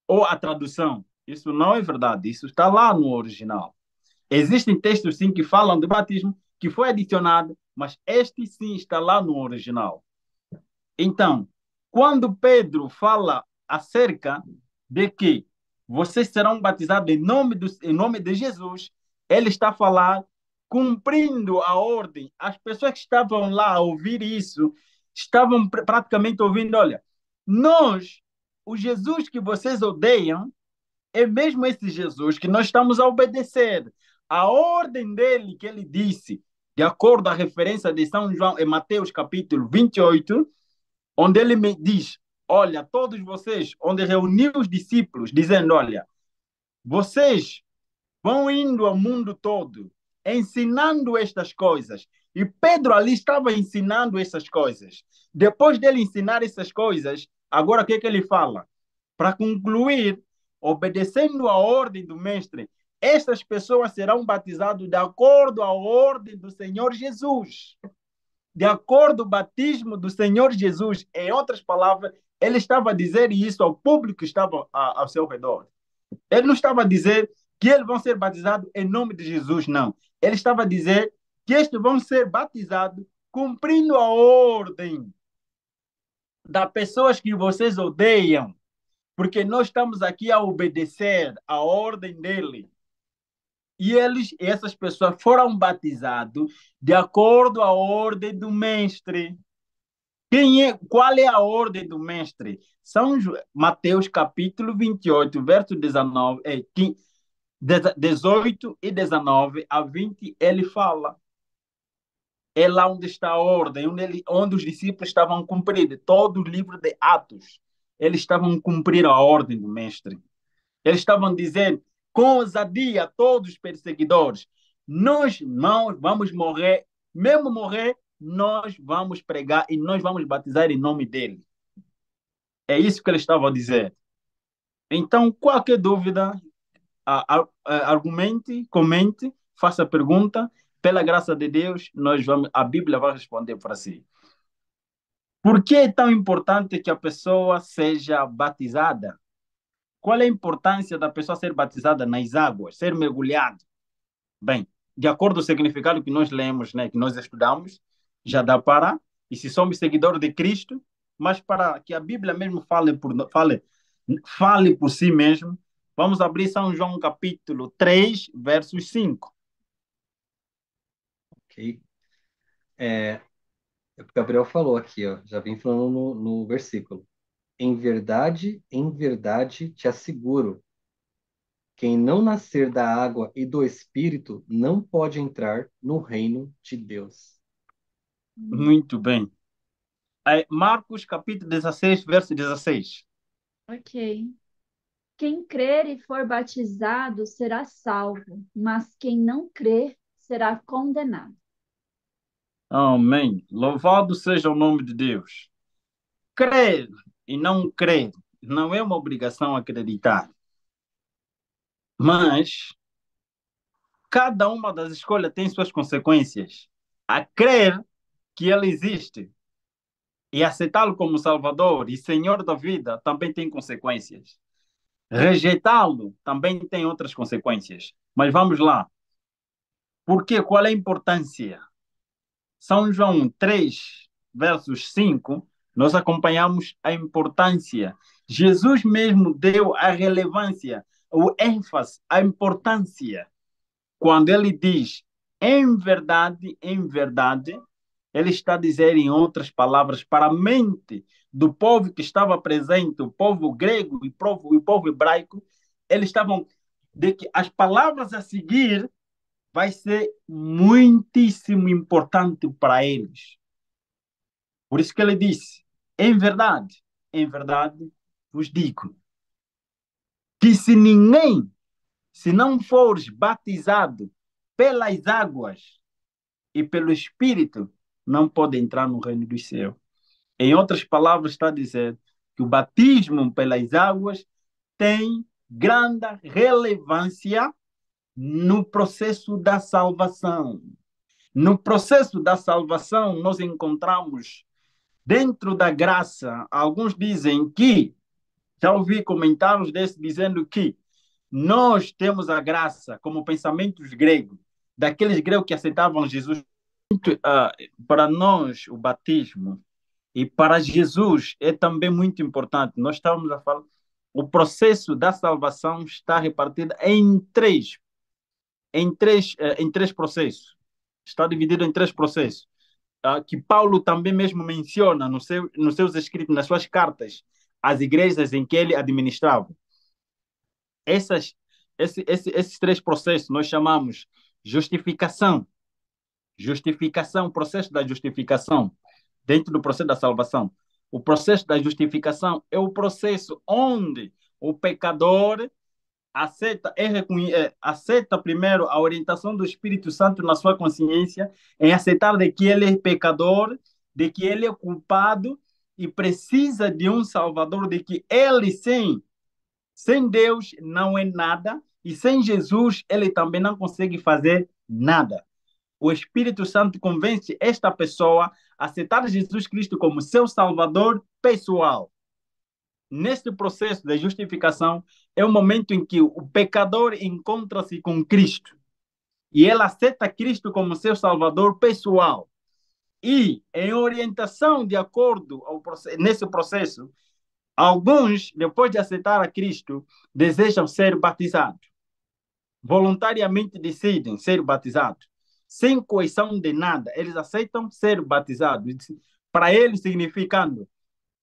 Ou a tradução. Isso não é verdade. Isso está lá no original. Existem textos, sim, que falam do batismo, que foi adicionado, mas este, sim, está lá no original. Então, quando Pedro fala acerca de que vocês serão batizados em nome de Jesus, ele está a falar cumprindo a ordem. As pessoas que estavam lá a ouvir isso estavam praticamente ouvindo: olha, nós, o Jesus que vocês odeiam, é mesmo esse Jesus que nós estamos a obedecer. A ordem dele que ele disse, de acordo à referência de São João, em Mateus capítulo 28, onde ele me diz: olha, todos vocês, onde reuniu os discípulos, dizendo: olha, vocês vão indo ao mundo todo, ensinando estas coisas. E Pedro ali estava ensinando essas coisas. Depois dele ensinar essas coisas, agora o que é que ele fala? Para concluir, obedecendo a ordem do mestre, essas pessoas serão batizadas de acordo à ordem do Senhor Jesus, de acordo com o batismo do Senhor Jesus. Em outras palavras, ele estava a dizer isso ao público que estava ao seu redor. Ele não estava a dizer que eles vão ser batizados em nome de Jesus, não. Ele estava a dizer que estes vão ser batizados cumprindo a ordem das pessoas que vocês odeiam, porque nós estamos aqui a obedecer a ordem dele. E essas pessoas foram batizados de acordo à ordem do mestre. Qual é a ordem do mestre? Mateus capítulo 28, verso 19, 18 e 19 a 20, ele fala. É lá onde está a ordem, onde os discípulos estavam a cumprir. Todo o livro de Atos, eles estavam a cumprir a ordem do mestre. Eles estavam dizendo com ousadia a todos os perseguidores: nós não vamos morrer, mesmo morrer, nós vamos pregar e nós vamos batizar em nome dele. É isso que eles estavam a dizer. Então, qualquer dúvida, argumente, comente, faça pergunta. Pela graça de Deus, a Bíblia vai responder para si. Por que é tão importante que a pessoa seja batizada? Qual é a importância da pessoa ser batizada nas águas, ser mergulhado? Bem, de acordo com o significado que nós lemos, né, que nós estudamos, já dá para, e se somos seguidores de Cristo, mas para que a Bíblia mesmo fale por si mesmo, vamos abrir São João capítulo 3, versos 5. Ok? É o que o Gabriel falou aqui, ó, já vem falando no versículo. Em verdade te asseguro, quem não nascer da água e do Espírito não pode entrar no reino de Deus. Muito bem. Marcos capítulo 16, verso 16. Ok. Quem crer e for batizado será salvo, mas quem não crer será condenado. Amém. Louvado seja o nome de Deus. Crer e não crer não é uma obrigação acreditar, mas cada uma das escolhas tem suas consequências. A crer que ele existe e aceitá-lo como Salvador e Senhor da vida também tem consequências. Rejeitá-lo também tem outras consequências. Mas vamos lá. Por quê? Qual é a importância? São João 3, versos 5, nós acompanhamos a importância. Jesus mesmo deu a relevância, o ênfase, a importância. Quando ele diz em verdade, ele está a dizer em outras palavras para a mente do povo que estava presente, o povo grego e o povo hebraico, eles estavam de que as palavras a seguir vai ser muitíssimo importante para eles. Por isso que ele disse: em verdade vos digo, que se não fores batizado pelas águas e pelo Espírito, não pode entrar no reino dos céus. Em outras palavras, está a dizer que o batismo pelas águas tem grande relevância no processo da salvação. No processo da salvação, nós encontramos dentro da graça, alguns dizem que, já ouvi comentários desse dizendo que nós temos a graça como pensamentos gregos, daqueles gregos que aceitavam Jesus. Para nós, o batismo, e para Jesus é também muito importante. Nós estamos a falar, o processo da salvação está repartido em três processos. Está dividido em três processos. Que Paulo também mesmo menciona nos seus escritos, nas suas cartas, às igrejas em que ele administrava. Essas, esses três processos nós chamamos justificação. Justificação, processo da justificação, dentro do processo da salvação. O processo da justificação é o processo onde o pecador aceita primeiro a orientação do Espírito Santo na sua consciência, em aceitar de que ele é pecador, de que ele é culpado e precisa de um Salvador, de que ele sem Deus não é nada e sem Jesus ele também não consegue fazer nada. O Espírito Santo convence esta pessoa a aceitar Jesus Cristo como seu Salvador pessoal. Neste processo de justificação, é o momento em que o pecador encontra-se com Cristo e ele aceita Cristo como seu Salvador pessoal. E, em orientação de acordo nesse processo, alguns, depois de aceitar a Cristo, desejam ser batizados. Voluntariamente decidem ser batizados. Sem coerção de nada, eles aceitam ser batizados para ele significando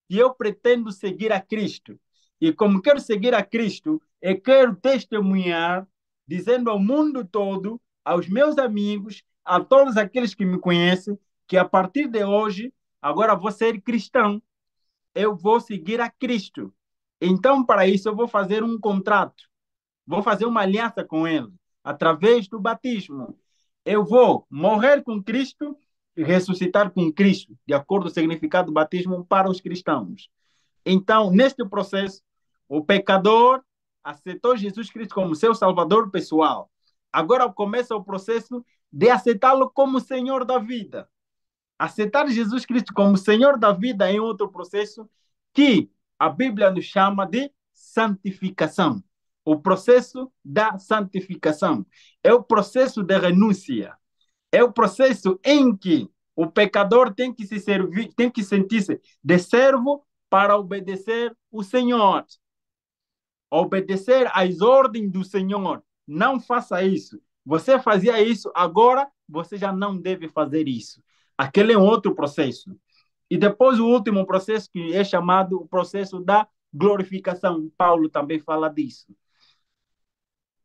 que eu pretendo seguir a Cristo. E como quero seguir a Cristo, eu quero testemunhar, dizendo ao mundo todo, aos meus amigos, a todos aqueles que me conhecem, que a partir de hoje, agora vou ser cristão. Eu vou seguir a Cristo. Então, para isso, eu vou fazer um contrato. Vou fazer uma aliança com ele, através do batismo. Eu vou morrer com Cristo e ressuscitar com Cristo, de acordo com o significado do batismo para os cristãos. Então, neste processo, o pecador aceitou Jesus Cristo como seu salvador pessoal. Agora começa o processo de aceitá-lo como Senhor da vida. Aceitar Jesus Cristo como Senhor da vida é outro processo que a Bíblia nos chama de santificação. O processo da santificação é o processo de renúncia. É o processo em que o pecador tem que se servir, tem que sentir-se de servo para obedecer o Senhor. Obedecer às ordens do Senhor. Não faça isso. Você fazia isso, agora você já não deve fazer isso. Aquele é um outro processo. E depois o último processo, que é chamado o processo da glorificação. Paulo também fala disso.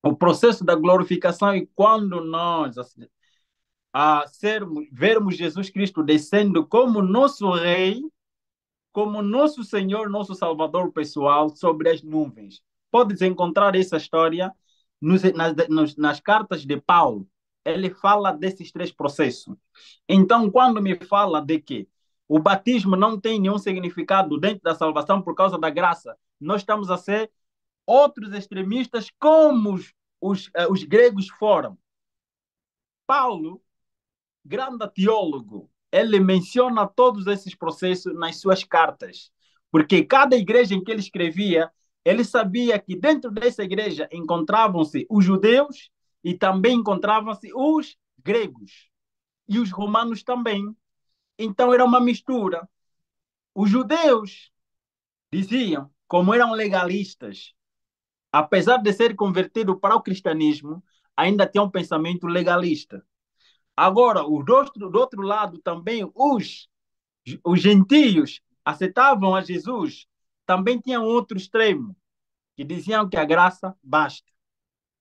O processo da glorificação é quando nós vermos Jesus Cristo descendo como nosso Rei, como nosso Senhor, nosso Salvador pessoal sobre as nuvens. Podes encontrar essa história nas cartas de Paulo. Ele fala desses três processos. Então, quando me fala de que o batismo não tem nenhum significado dentro da salvação por causa da graça, nós estamos a ser outros extremistas como os gregos foram. Paulo, grande teólogo, ele menciona todos esses processos nas suas cartas, porque cada igreja em que ele escrevia, ele sabia que dentro dessa igreja encontravam-se os judeus e também encontravam-se os gregos e os romanos também. Então era uma mistura. Os judeus diziam, como eram legalistas, apesar de ser convertido para o cristianismo, ainda tinham um pensamento legalista. Agora, do outro lado também, os gentios aceitavam a Jesus, também tinham outro extremo, que diziam que a graça basta.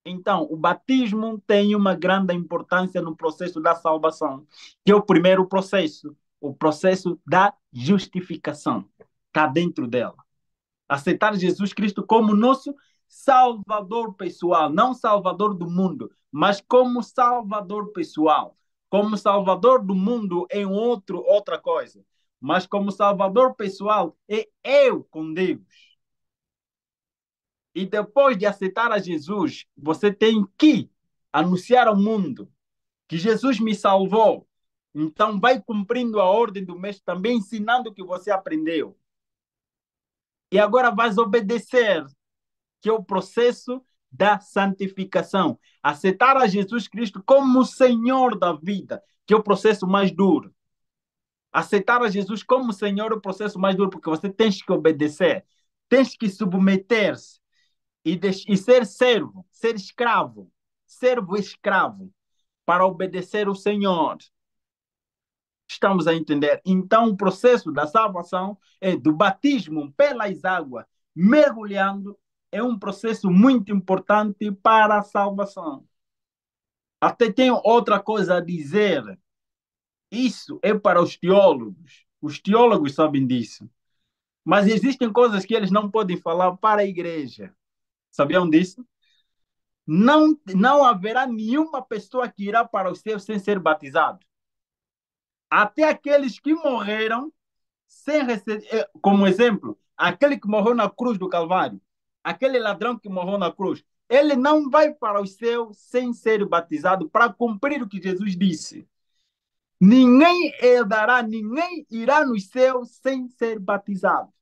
Então, o batismo tem uma grande importância no processo da salvação, que é o primeiro processo, o processo da justificação. Está dentro dela. Aceitar Jesus Cristo como nosso Salvador pessoal, não Salvador do mundo, mas como Salvador pessoal. Como Salvador do mundo é outra coisa, mas como Salvador pessoal é eu com Deus. E depois de aceitar a Jesus, você tem que anunciar ao mundo que Jesus me salvou. Então vai cumprindo a ordem do mestre, também ensinando o que você aprendeu. E agora vais obedecer, que é o processo da santificação. Aceitar a Jesus Cristo como Senhor da vida, que é o processo mais duro. Aceitar a Jesus como Senhor é o processo mais duro, porque você tem que obedecer, tens que submeter-se e ser servo, ser escravo, servo-escravo, para obedecer o Senhor. Estamos a entender? Então, o processo da salvação é do batismo pelas águas, mergulhando, é um processo muito importante para a salvação. Até tenho outra coisa a dizer. Isso é para os teólogos. Os teólogos sabem disso. Mas existem coisas que eles não podem falar para a igreja. Sabiam disso? Não haverá nenhuma pessoa que irá para o céu sem ser batizado. Até aqueles que morreram sem receber, como exemplo, aquele que morreu na cruz do Calvário, aquele ladrão que morreu na cruz, ele não vai para o céu sem ser batizado para cumprir o que Jesus disse. Ninguém herdará, ninguém irá no céu sem ser batizado.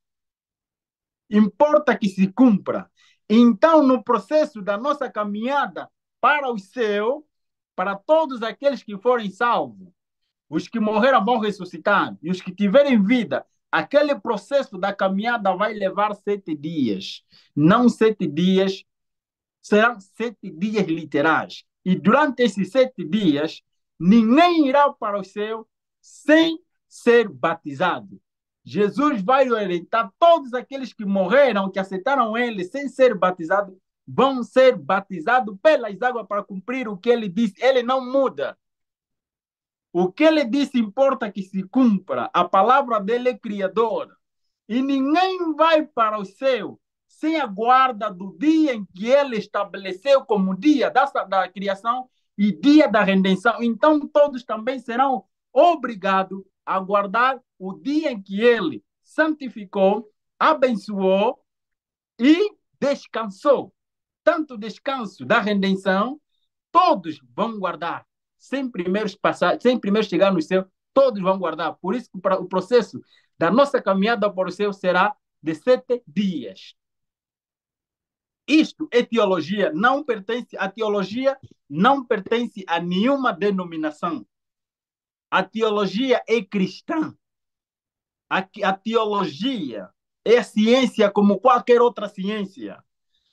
Importa que se cumpra. Então, no processo da nossa caminhada para o céu, para todos aqueles que forem salvos, os que morreram vão ressuscitar, e os que tiverem vida, aquele processo da caminhada vai levar 7 dias. Não 7 dias, serão 7 dias literais. E durante esses 7 dias, ninguém irá para o céu sem ser batizado. Jesus vai orientar todos aqueles que morreram, que aceitaram ele sem ser batizados, vão ser batizados pelas águas para cumprir o que ele disse. Ele não muda. O que ele disse importa que se cumpra. A palavra dele é criadora. E ninguém vai para o céu sem a guarda do dia em que ele estabeleceu como dia da criação e dia da redenção. Então todos também serão obrigados a guardar o dia em que ele santificou, abençoou e descansou. Tanto o descanso da redenção, todos vão guardar. Sem primeiro chegar no céu, todos vão guardar. Por isso que o processo da nossa caminhada para o céu será de 7 dias. Isto é teologia, a teologia não pertence a nenhuma denominação. A teologia é cristã. A teologia é a ciência como qualquer outra ciência.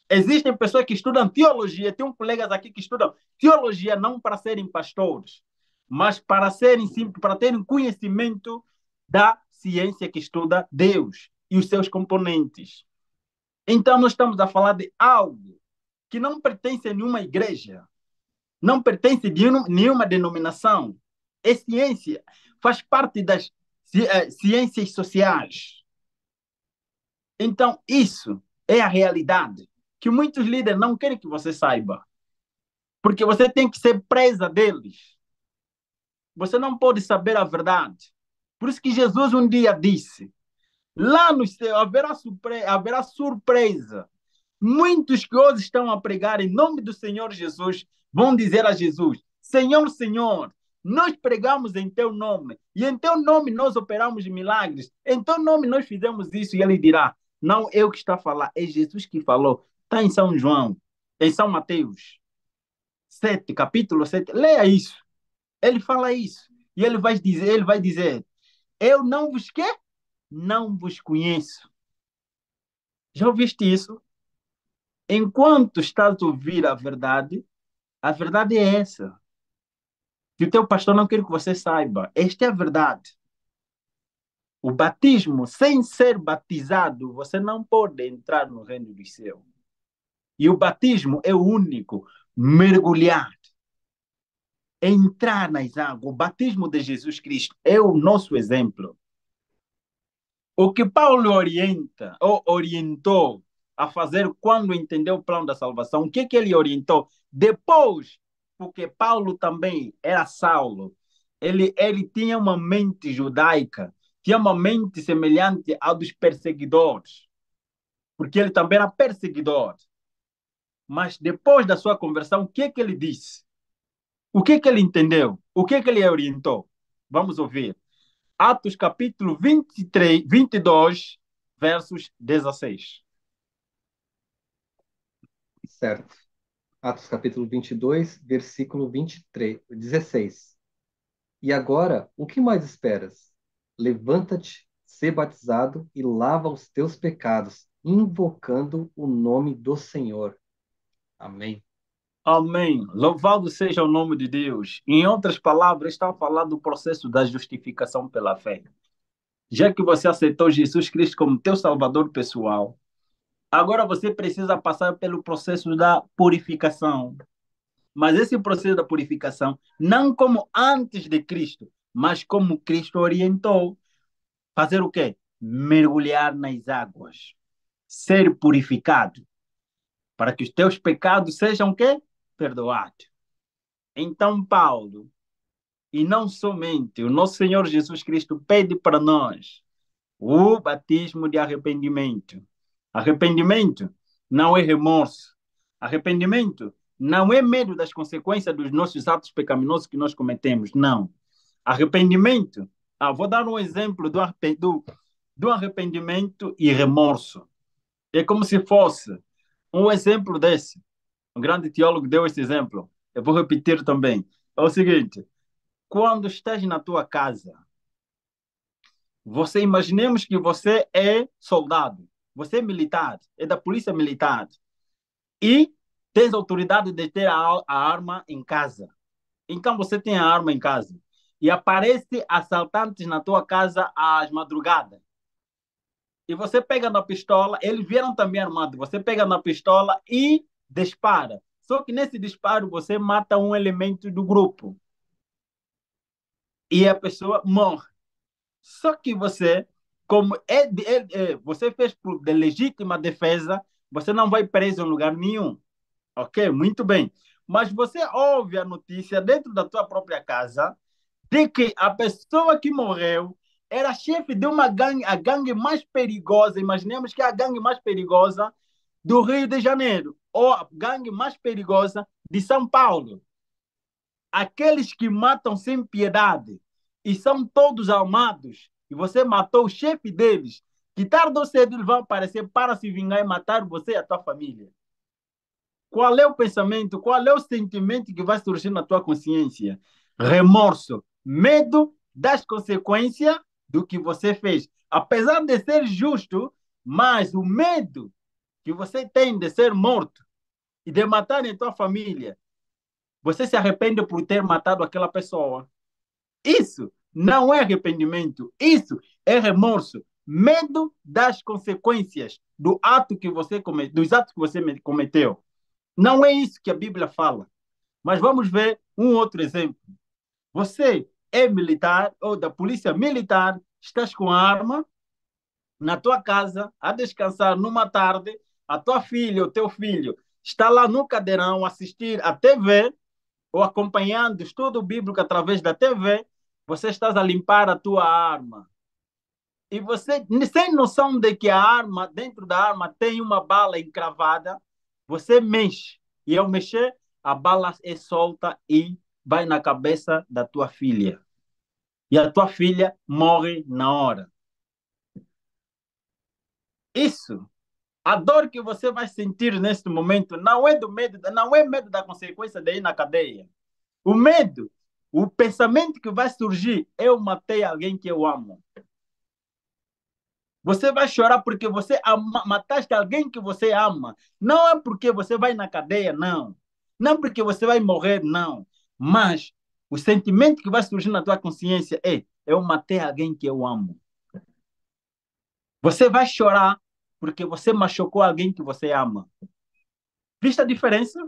Existem pessoas que estudam teologia, tem colegas aqui que estudam teologia não para serem pastores, mas para serem simples, para terem conhecimento da ciência que estuda Deus e os seus componentes. Então, nós estamos a falar de algo que não pertence a nenhuma igreja, não pertence a nenhuma denominação. É ciência, faz parte das ciências sociais. Então, isso é a realidade que muitos líderes não querem que você saiba, porque você tem que ser presa deles. Você não pode saber a verdade. Por isso que Jesus um dia disse, lá no céu haverá surpresa. Muitos que hoje estão a pregar em nome do Senhor Jesus vão dizer a Jesus, Senhor, Senhor, nós pregamos em teu nome, e em teu nome nós operamos milagres, em teu nome nós fizemos isso, e ele dirá, não eu que estou a falar, é Jesus que falou. Está em São João, em São Mateus 7, capítulo 7, leia isso. Ele fala isso. E ele vai dizer, eu não vos quê? Não vos conheço. Já ouviste isso? Enquanto estás a ouvir a verdade é essa. Que o teu pastor não quer que você saiba. Esta é a verdade. O batismo, sem ser batizado, você não pode entrar no reino dos céus. E o batismo é o único. Mergulhar. Entrar nas águas. O batismo de Jesus Cristo é o nosso exemplo. O que Paulo orientou a fazer quando entendeu o plano da salvação, o que ele orientou? Depois, porque Paulo também era Saulo, ele tinha uma mente judaica, tinha uma mente semelhante à dos perseguidores, porque ele também era perseguidor. Mas depois da sua conversão, o que ele disse? O que ele entendeu? O que ele orientou? Vamos ouvir. Atos capítulo 22, versos 16. Certo. Atos capítulo 22, versículo 16. E agora, o que mais esperas? Levanta-te, sê batizado e lava os teus pecados, invocando o nome do Senhor. Amém. Amém. Louvado seja o nome de Deus. Em outras palavras, está a falar do processo da justificação pela fé. Já que você aceitou Jesus Cristo como teu salvador pessoal, agora você precisa passar pelo processo da purificação. Mas esse processo da purificação, não como antes de Cristo, mas como Cristo orientou. Fazer o quê? Mergulhar nas águas. Ser purificado. Para que os teus pecados sejam o quê? Perdoados. Então, Paulo, e não somente, o nosso Senhor Jesus Cristo pede para nós o batismo de arrependimento. Arrependimento não é remorso. Arrependimento não é medo das consequências dos nossos atos pecaminosos que nós cometemos. Não. Arrependimento. Vou dar um exemplo do arrependimento e remorso. É como se fosse um exemplo desse. Um grande teólogo deu esse exemplo. Eu vou repetir também. É o seguinte: quando estás na tua casa, imaginemos que você é soldado, você é militar, é da polícia militar, e tens autoridade de ter a arma em casa. Então você tem a arma em casa. e aparece assaltantes na tua casa às madrugadas. E você pega na pistola, eles vieram também armados, você pega na pistola e dispara. Só que nesse disparo você mata um elemento do grupo e a pessoa morre. Só que você, como você fez por de legítima defesa, você não vai preso em lugar nenhum. Ok? Muito bem. Mas você ouve a notícia dentro da tua própria casa de que a pessoa que morreu era chefe de uma gangue, a gangue mais perigosa. Imaginemos que é a gangue mais perigosa do Rio de Janeiro, ou a gangue mais perigosa de São Paulo. Aqueles que matam sem piedade e são todos armados, e você matou o chefe deles, que tarde ou cedo eles vão aparecer para se vingar e matar você e a tua família. Qual é o pensamento, qual é o sentimento que vai surgir na tua consciência? Remorso, medo das consequências do que você fez. Apesar de ser justo, mas o medo que você tem de ser morto e de matar a tua família, você se arrepende por ter matado aquela pessoa. Isso não é arrependimento, isso é remorso, medo das consequências do ato que você dos atos que você cometeu. Não é isso que a Bíblia fala. Mas vamos ver um outro exemplo. Você é militar ou da polícia militar, estás com a arma na tua casa a descansar numa tarde, a tua filha ou teu filho está lá no cadeirão a assistir a TV ou acompanhando o estudo bíblico através da TV, você está a limpar a tua arma. E você, sem noção de que a arma, dentro da arma, tem uma bala encravada, você mexe. E ao mexer, a bala é solta e vai na cabeça da tua filha. E a tua filha morre na hora. Isso, a dor que você vai sentir neste momento não é do medo, não é medo da consequência de ir na cadeia. O medo, o pensamento que vai surgir, eu matei alguém que eu amo. Você vai chorar porque você mataste alguém que você ama. Não é porque você vai na cadeia, não. Não é porque você vai morrer, não. Mas o sentimento que vai surgir na tua consciência é: eu matei alguém que eu amo. Você vai chorar porque você machucou alguém que você ama. Viste a diferença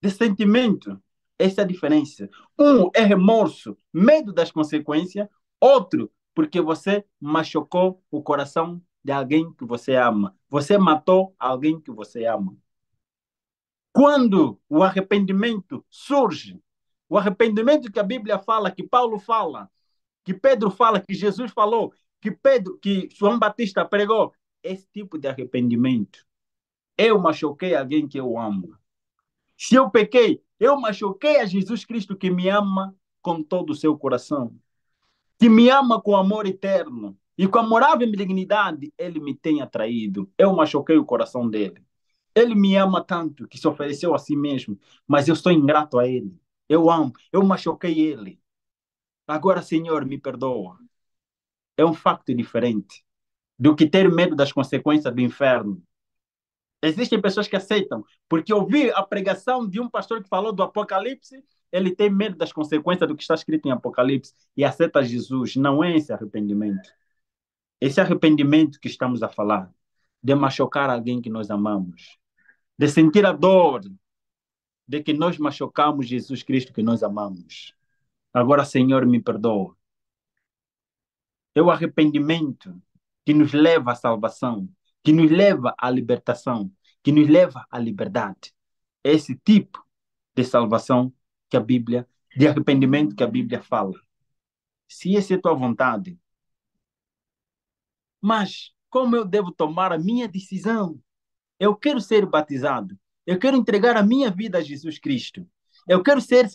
de sentimento? Essa é a diferença. Um é remorso, medo das consequências. Outro, porque você machucou o coração de alguém que você ama. Você matou alguém que você ama. Quando o arrependimento surge, o arrependimento que a Bíblia fala, que Paulo fala, que Pedro fala, que Jesus falou, que João Batista pregou, esse tipo de arrependimento. Eu machuquei alguém que eu amo. Se eu pequei, eu machuquei a Jesus Cristo que me ama com todo o seu coração, que me ama com amor eterno. E com amorável dignidade, ele me tem atraído. Eu machuquei o coração dele. Ele me ama tanto que se ofereceu a si mesmo, mas eu sou ingrato a ele. Eu amo, eu machuquei ele. Agora, Senhor, me perdoa. É um facto diferente do que ter medo das consequências do inferno. Existem pessoas que aceitam, porque ouvir a pregação de um pastor que falou do Apocalipse, ele tem medo das consequências do que está escrito em Apocalipse e aceita Jesus. Não é esse arrependimento. Esse arrependimento que estamos a falar, de machucar alguém que nós amamos, de sentir a dor de que nós machucamos Jesus Cristo que nós amamos. Agora, Senhor, me perdoa. É o arrependimento que nos leva à salvação, que nos leva à libertação, que nos leva à liberdade. Esse tipo de salvação que a Bíblia, de arrependimento que a Bíblia fala. Se essa é a tua vontade, mas como eu devo tomar a minha decisão? Eu quero ser batizado. Eu quero entregar a minha vida a Jesus Cristo. Eu quero ser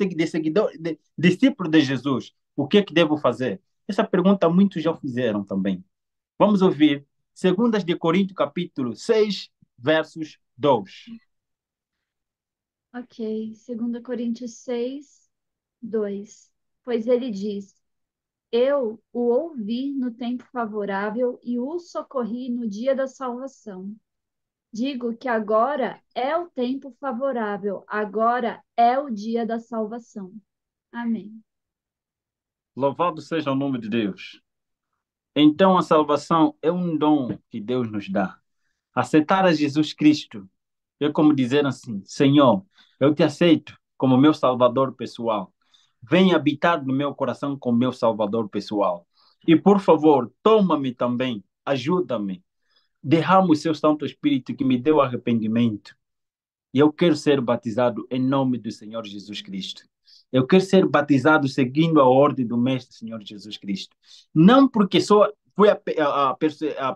discípulo de Jesus. O que é que devo fazer? Essa pergunta muitos já fizeram também. Vamos ouvir 2 de Coríntios, capítulo 6, versos 2. Ok, 2 Coríntios 6, 2. Pois ele diz: Eu o ouvi no tempo favorável e o socorri no dia da salvação. Digo que agora é o tempo favorável, agora é o dia da salvação. Amém. Louvado seja o nome de Deus. Então, a salvação é um dom que Deus nos dá. Aceitar a Jesus Cristo é como dizer assim: Senhor, eu te aceito como meu Salvador pessoal. Vem habitar no meu coração como meu Salvador pessoal. E, por favor, toma-me também, ajuda-me. Derrama o seu Santo Espírito que me deu arrependimento. E eu quero ser batizado em nome do Senhor Jesus Cristo. Eu quero ser batizado seguindo a ordem do Mestre Senhor Jesus Cristo. Não porque só fui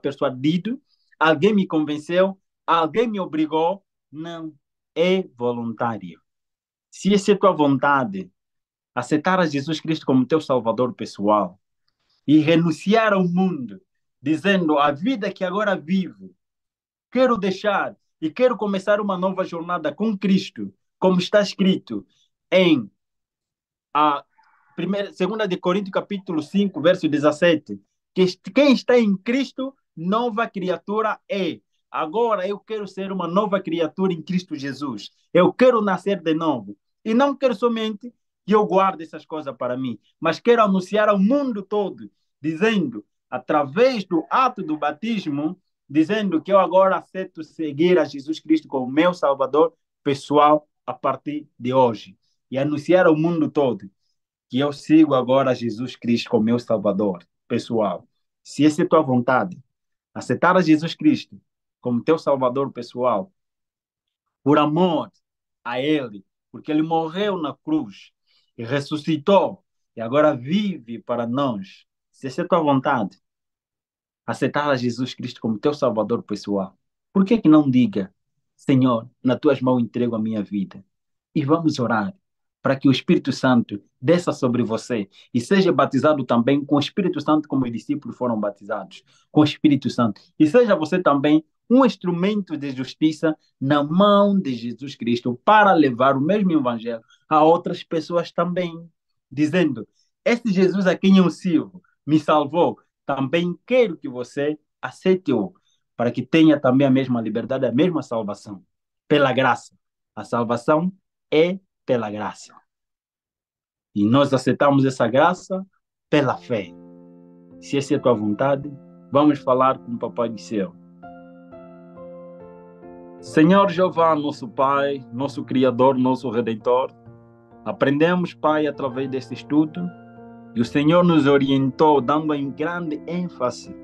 persuadido, alguém me convenceu, alguém me obrigou. Não, é voluntário. Se essa é a tua vontade, aceitar a Jesus Cristo como teu Salvador pessoal e renunciar ao mundo, dizendo a vida que agora vivo, quero deixar e quero começar uma nova jornada com Cristo, como está escrito em a segunda de Coríntios capítulo 5, verso 17, que quem está em Cristo, nova criatura é. Agora eu quero ser uma nova criatura em Cristo Jesus. Eu quero nascer de novo. E não quero somente que eu guarde essas coisas para mim, mas quero anunciar ao mundo todo, dizendo, através do ato do batismo, dizendo que eu agora aceito seguir a Jesus Cristo como meu Salvador pessoal a partir de hoje. E anunciar ao mundo todo que eu sigo agora Jesus Cristo como meu Salvador pessoal. Se essa é a tua vontade, aceitar a Jesus Cristo como teu Salvador pessoal, por amor a Ele, porque Ele morreu na cruz e ressuscitou e agora vive para nós. Se essa é a tua vontade, aceitar a Jesus Cristo como teu Salvador pessoal, por que não diga, Senhor, nas tuas mãos entrego a minha vida? E vamos orar para que o Espírito Santo desça sobre você e seja batizado também com o Espírito Santo, como os discípulos foram batizados, com o Espírito Santo. E seja você também um instrumento de justiça na mão de Jesus Cristo para levar o mesmo evangelho a outras pessoas também, dizendo: esse Jesus a quem eu sirvo me salvou, também quero que você aceite-o, para que tenha também a mesma liberdade, a mesma salvação, pela graça. A salvação é pela graça. E nós aceitamos essa graça pela fé. Se essa é a tua vontade, vamos falar com o Papai do Céu. Senhor Jeová, nosso Pai, nosso Criador, nosso Redentor, aprendemos, Pai, através deste estudo, e o Senhor nos orientou, dando em grande ênfase,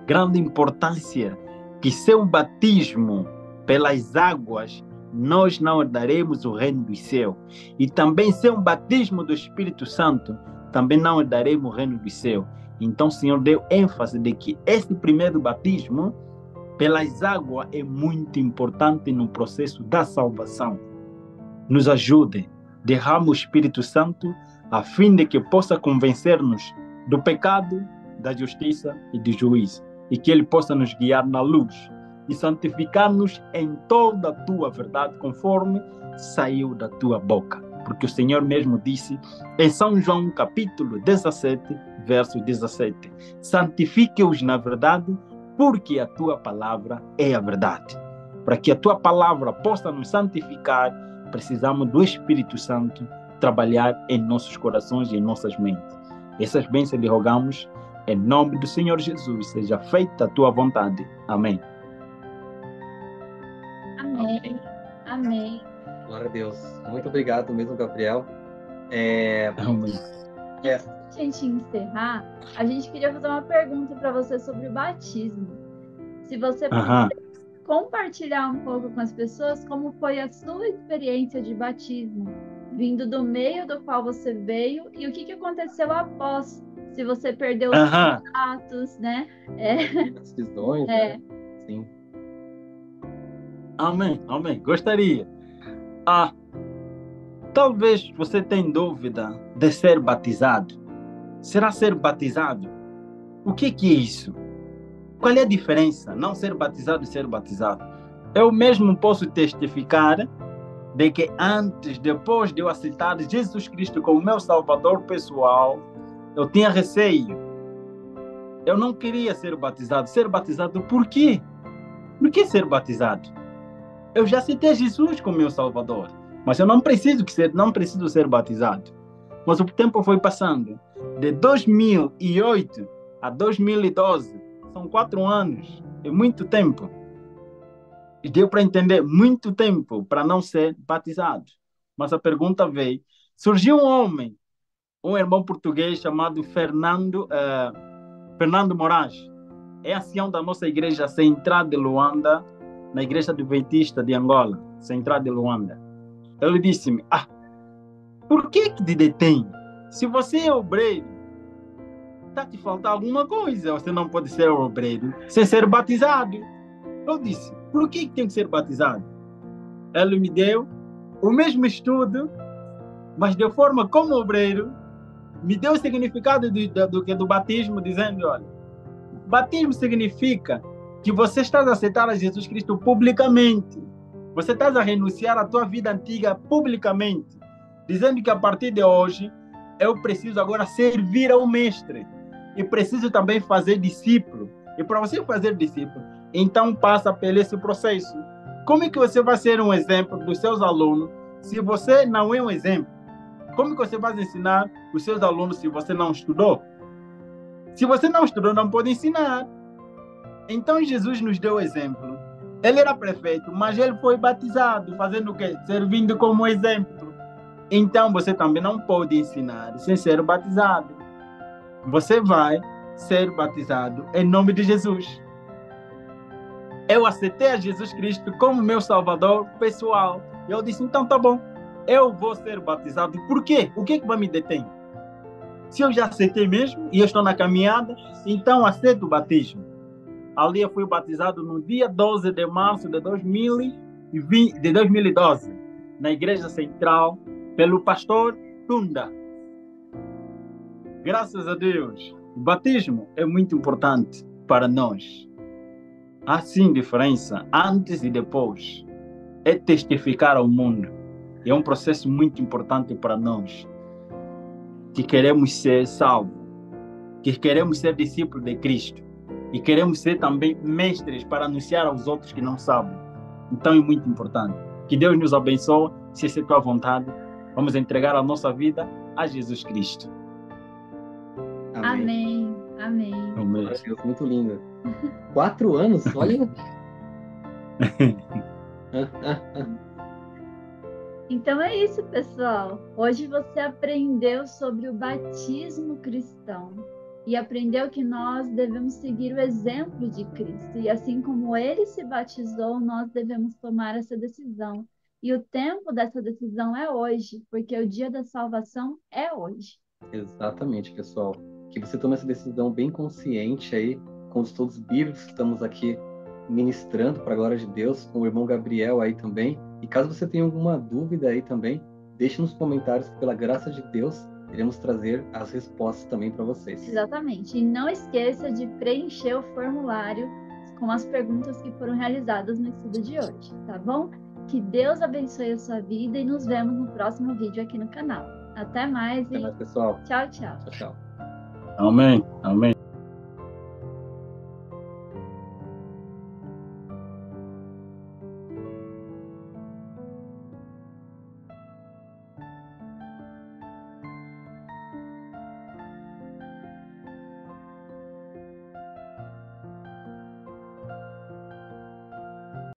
grande importância, que sem o batismo pelas águas, nós não herdaremos o reino do céu. E também sem o batismo do Espírito Santo, também não herdaremos o reino do céu. Então o Senhor deu ênfase de que esse primeiro batismo pelas águas é muito importante no processo da salvação. Nos ajude, derrama o Espírito Santo a fim de que possa convencer-nos do pecado, da justiça e do juízo, e que Ele possa nos guiar na luz e santificar-nos em toda a tua verdade, conforme saiu da tua boca. Porque o Senhor mesmo disse em São João capítulo 17, verso 17: santifique-os na verdade, porque a tua palavra é a verdade. Para que a tua palavra possa nos santificar, precisamos do Espírito Santo trabalhar em nossos corações e em nossas mentes. Essas bênçãos lhe rogamos em nome do Senhor Jesus. Seja feita a tua vontade. Amém. Amém. Amém. Glória a Deus. Muito obrigado mesmo, Gabriel. Amém. Antes de a gente encerrar, a gente queria fazer uma pergunta para você sobre o batismo. Se você puder compartilhar um pouco com as pessoas como foi a sua experiência de batismo, vindo do meio do qual você veio, e o que aconteceu após, se você perdeu os contatos, né? As visões, né? Sim. Amém, amém. Gostaria. Talvez você tenha dúvida de ser batizado. Será ser batizado? O que é isso? Qual é a diferença? Não ser batizado e ser batizado. Eu mesmo posso testificar de que antes, depois de eu aceitar Jesus Cristo como meu Salvador pessoal, eu tinha receio. Eu não queria ser batizado. Ser batizado por quê? Por que ser batizado? Eu já aceitei Jesus como meu Salvador, mas eu não preciso ser batizado. Mas o tempo foi passando. De 2008 a 2012, são 4 anos. É muito tempo. E deu para entender muito tempo para não ser batizado. Mas a pergunta veio. Surgiu um homem, um irmão português chamado Fernando Moraes. É ancião da nossa igreja central de Luanda, na igreja adventista de Angola, central de Luanda. Ele disse-me, por que te detém? Se você é obreiro, está te faltando alguma coisa. Você não pode ser obreiro sem ser batizado. Eu disse, por que tem que ser batizado? Ele me deu o mesmo estudo, mas de forma como obreiro, me deu o significado do batismo, dizendo, olha, batismo significa que você está a aceitar a Jesus Cristo publicamente. Você está a renunciar à tua vida antiga publicamente, dizendo que a partir de hoje, eu preciso agora servir ao Mestre e preciso também fazer discípulo. E para você fazer discípulo, então passa por esse processo. Como é que você vai ser um exemplo dos seus alunos se você não é um exemplo? Como que você vai ensinar os seus alunos se você não estudou? Se você não estudou, não pode ensinar. Então Jesus nos deu exemplo. Ele era prefeito, mas ele foi batizado, fazendo o quê? Servindo como exemplo. Então você também não pode ensinar sem ser batizado. Você vai ser batizado em nome de Jesus. Eu aceitei a Jesus Cristo como meu Salvador pessoal. E eu disse, então tá bom, eu vou ser batizado. Por quê? O que vai me deter? Se eu já aceitei mesmo e eu estou na caminhada, então aceito o batismo. Ali eu fui batizado no dia 12 de março de 2012, na Igreja Central, pelo pastor Tunda. Graças a Deus, o batismo é muito importante para nós. Há sim diferença antes e depois. É testificar ao mundo. É um processo muito importante para nós, que queremos ser salvos, que queremos ser discípulos de Cristo e queremos ser também mestres para anunciar aos outros que não sabem. Então é muito importante. Que Deus nos abençoe, se essa é a tua vontade. Vamos entregar a nossa vida a Jesus Cristo. Amém. Amém. Amém. Deus, muito lindo. 4 anos, olha. Então é isso, pessoal. Hoje você aprendeu sobre o batismo cristão e aprendeu que nós devemos seguir o exemplo de Cristo. E assim como ele se batizou, nós devemos tomar essa decisão. E o tempo dessa decisão é hoje, porque o dia da salvação é hoje. Exatamente, pessoal. Que você tome essa decisão bem consciente aí, com os estudos bíblicos que estamos aqui ministrando para a glória de Deus, com o irmão Gabriel aí também. E caso você tenha alguma dúvida aí também, deixe nos comentários que, pela graça de Deus, iremos trazer as respostas também para vocês. Exatamente. E não esqueça de preencher o formulário com as perguntas que foram realizadas no estudo de hoje, tá bom? Que Deus abençoe a sua vida e nos vemos no próximo vídeo aqui no canal. Até mais, Até mais, pessoal. Tchau, tchau. Tchau, tchau. Amém. Amém.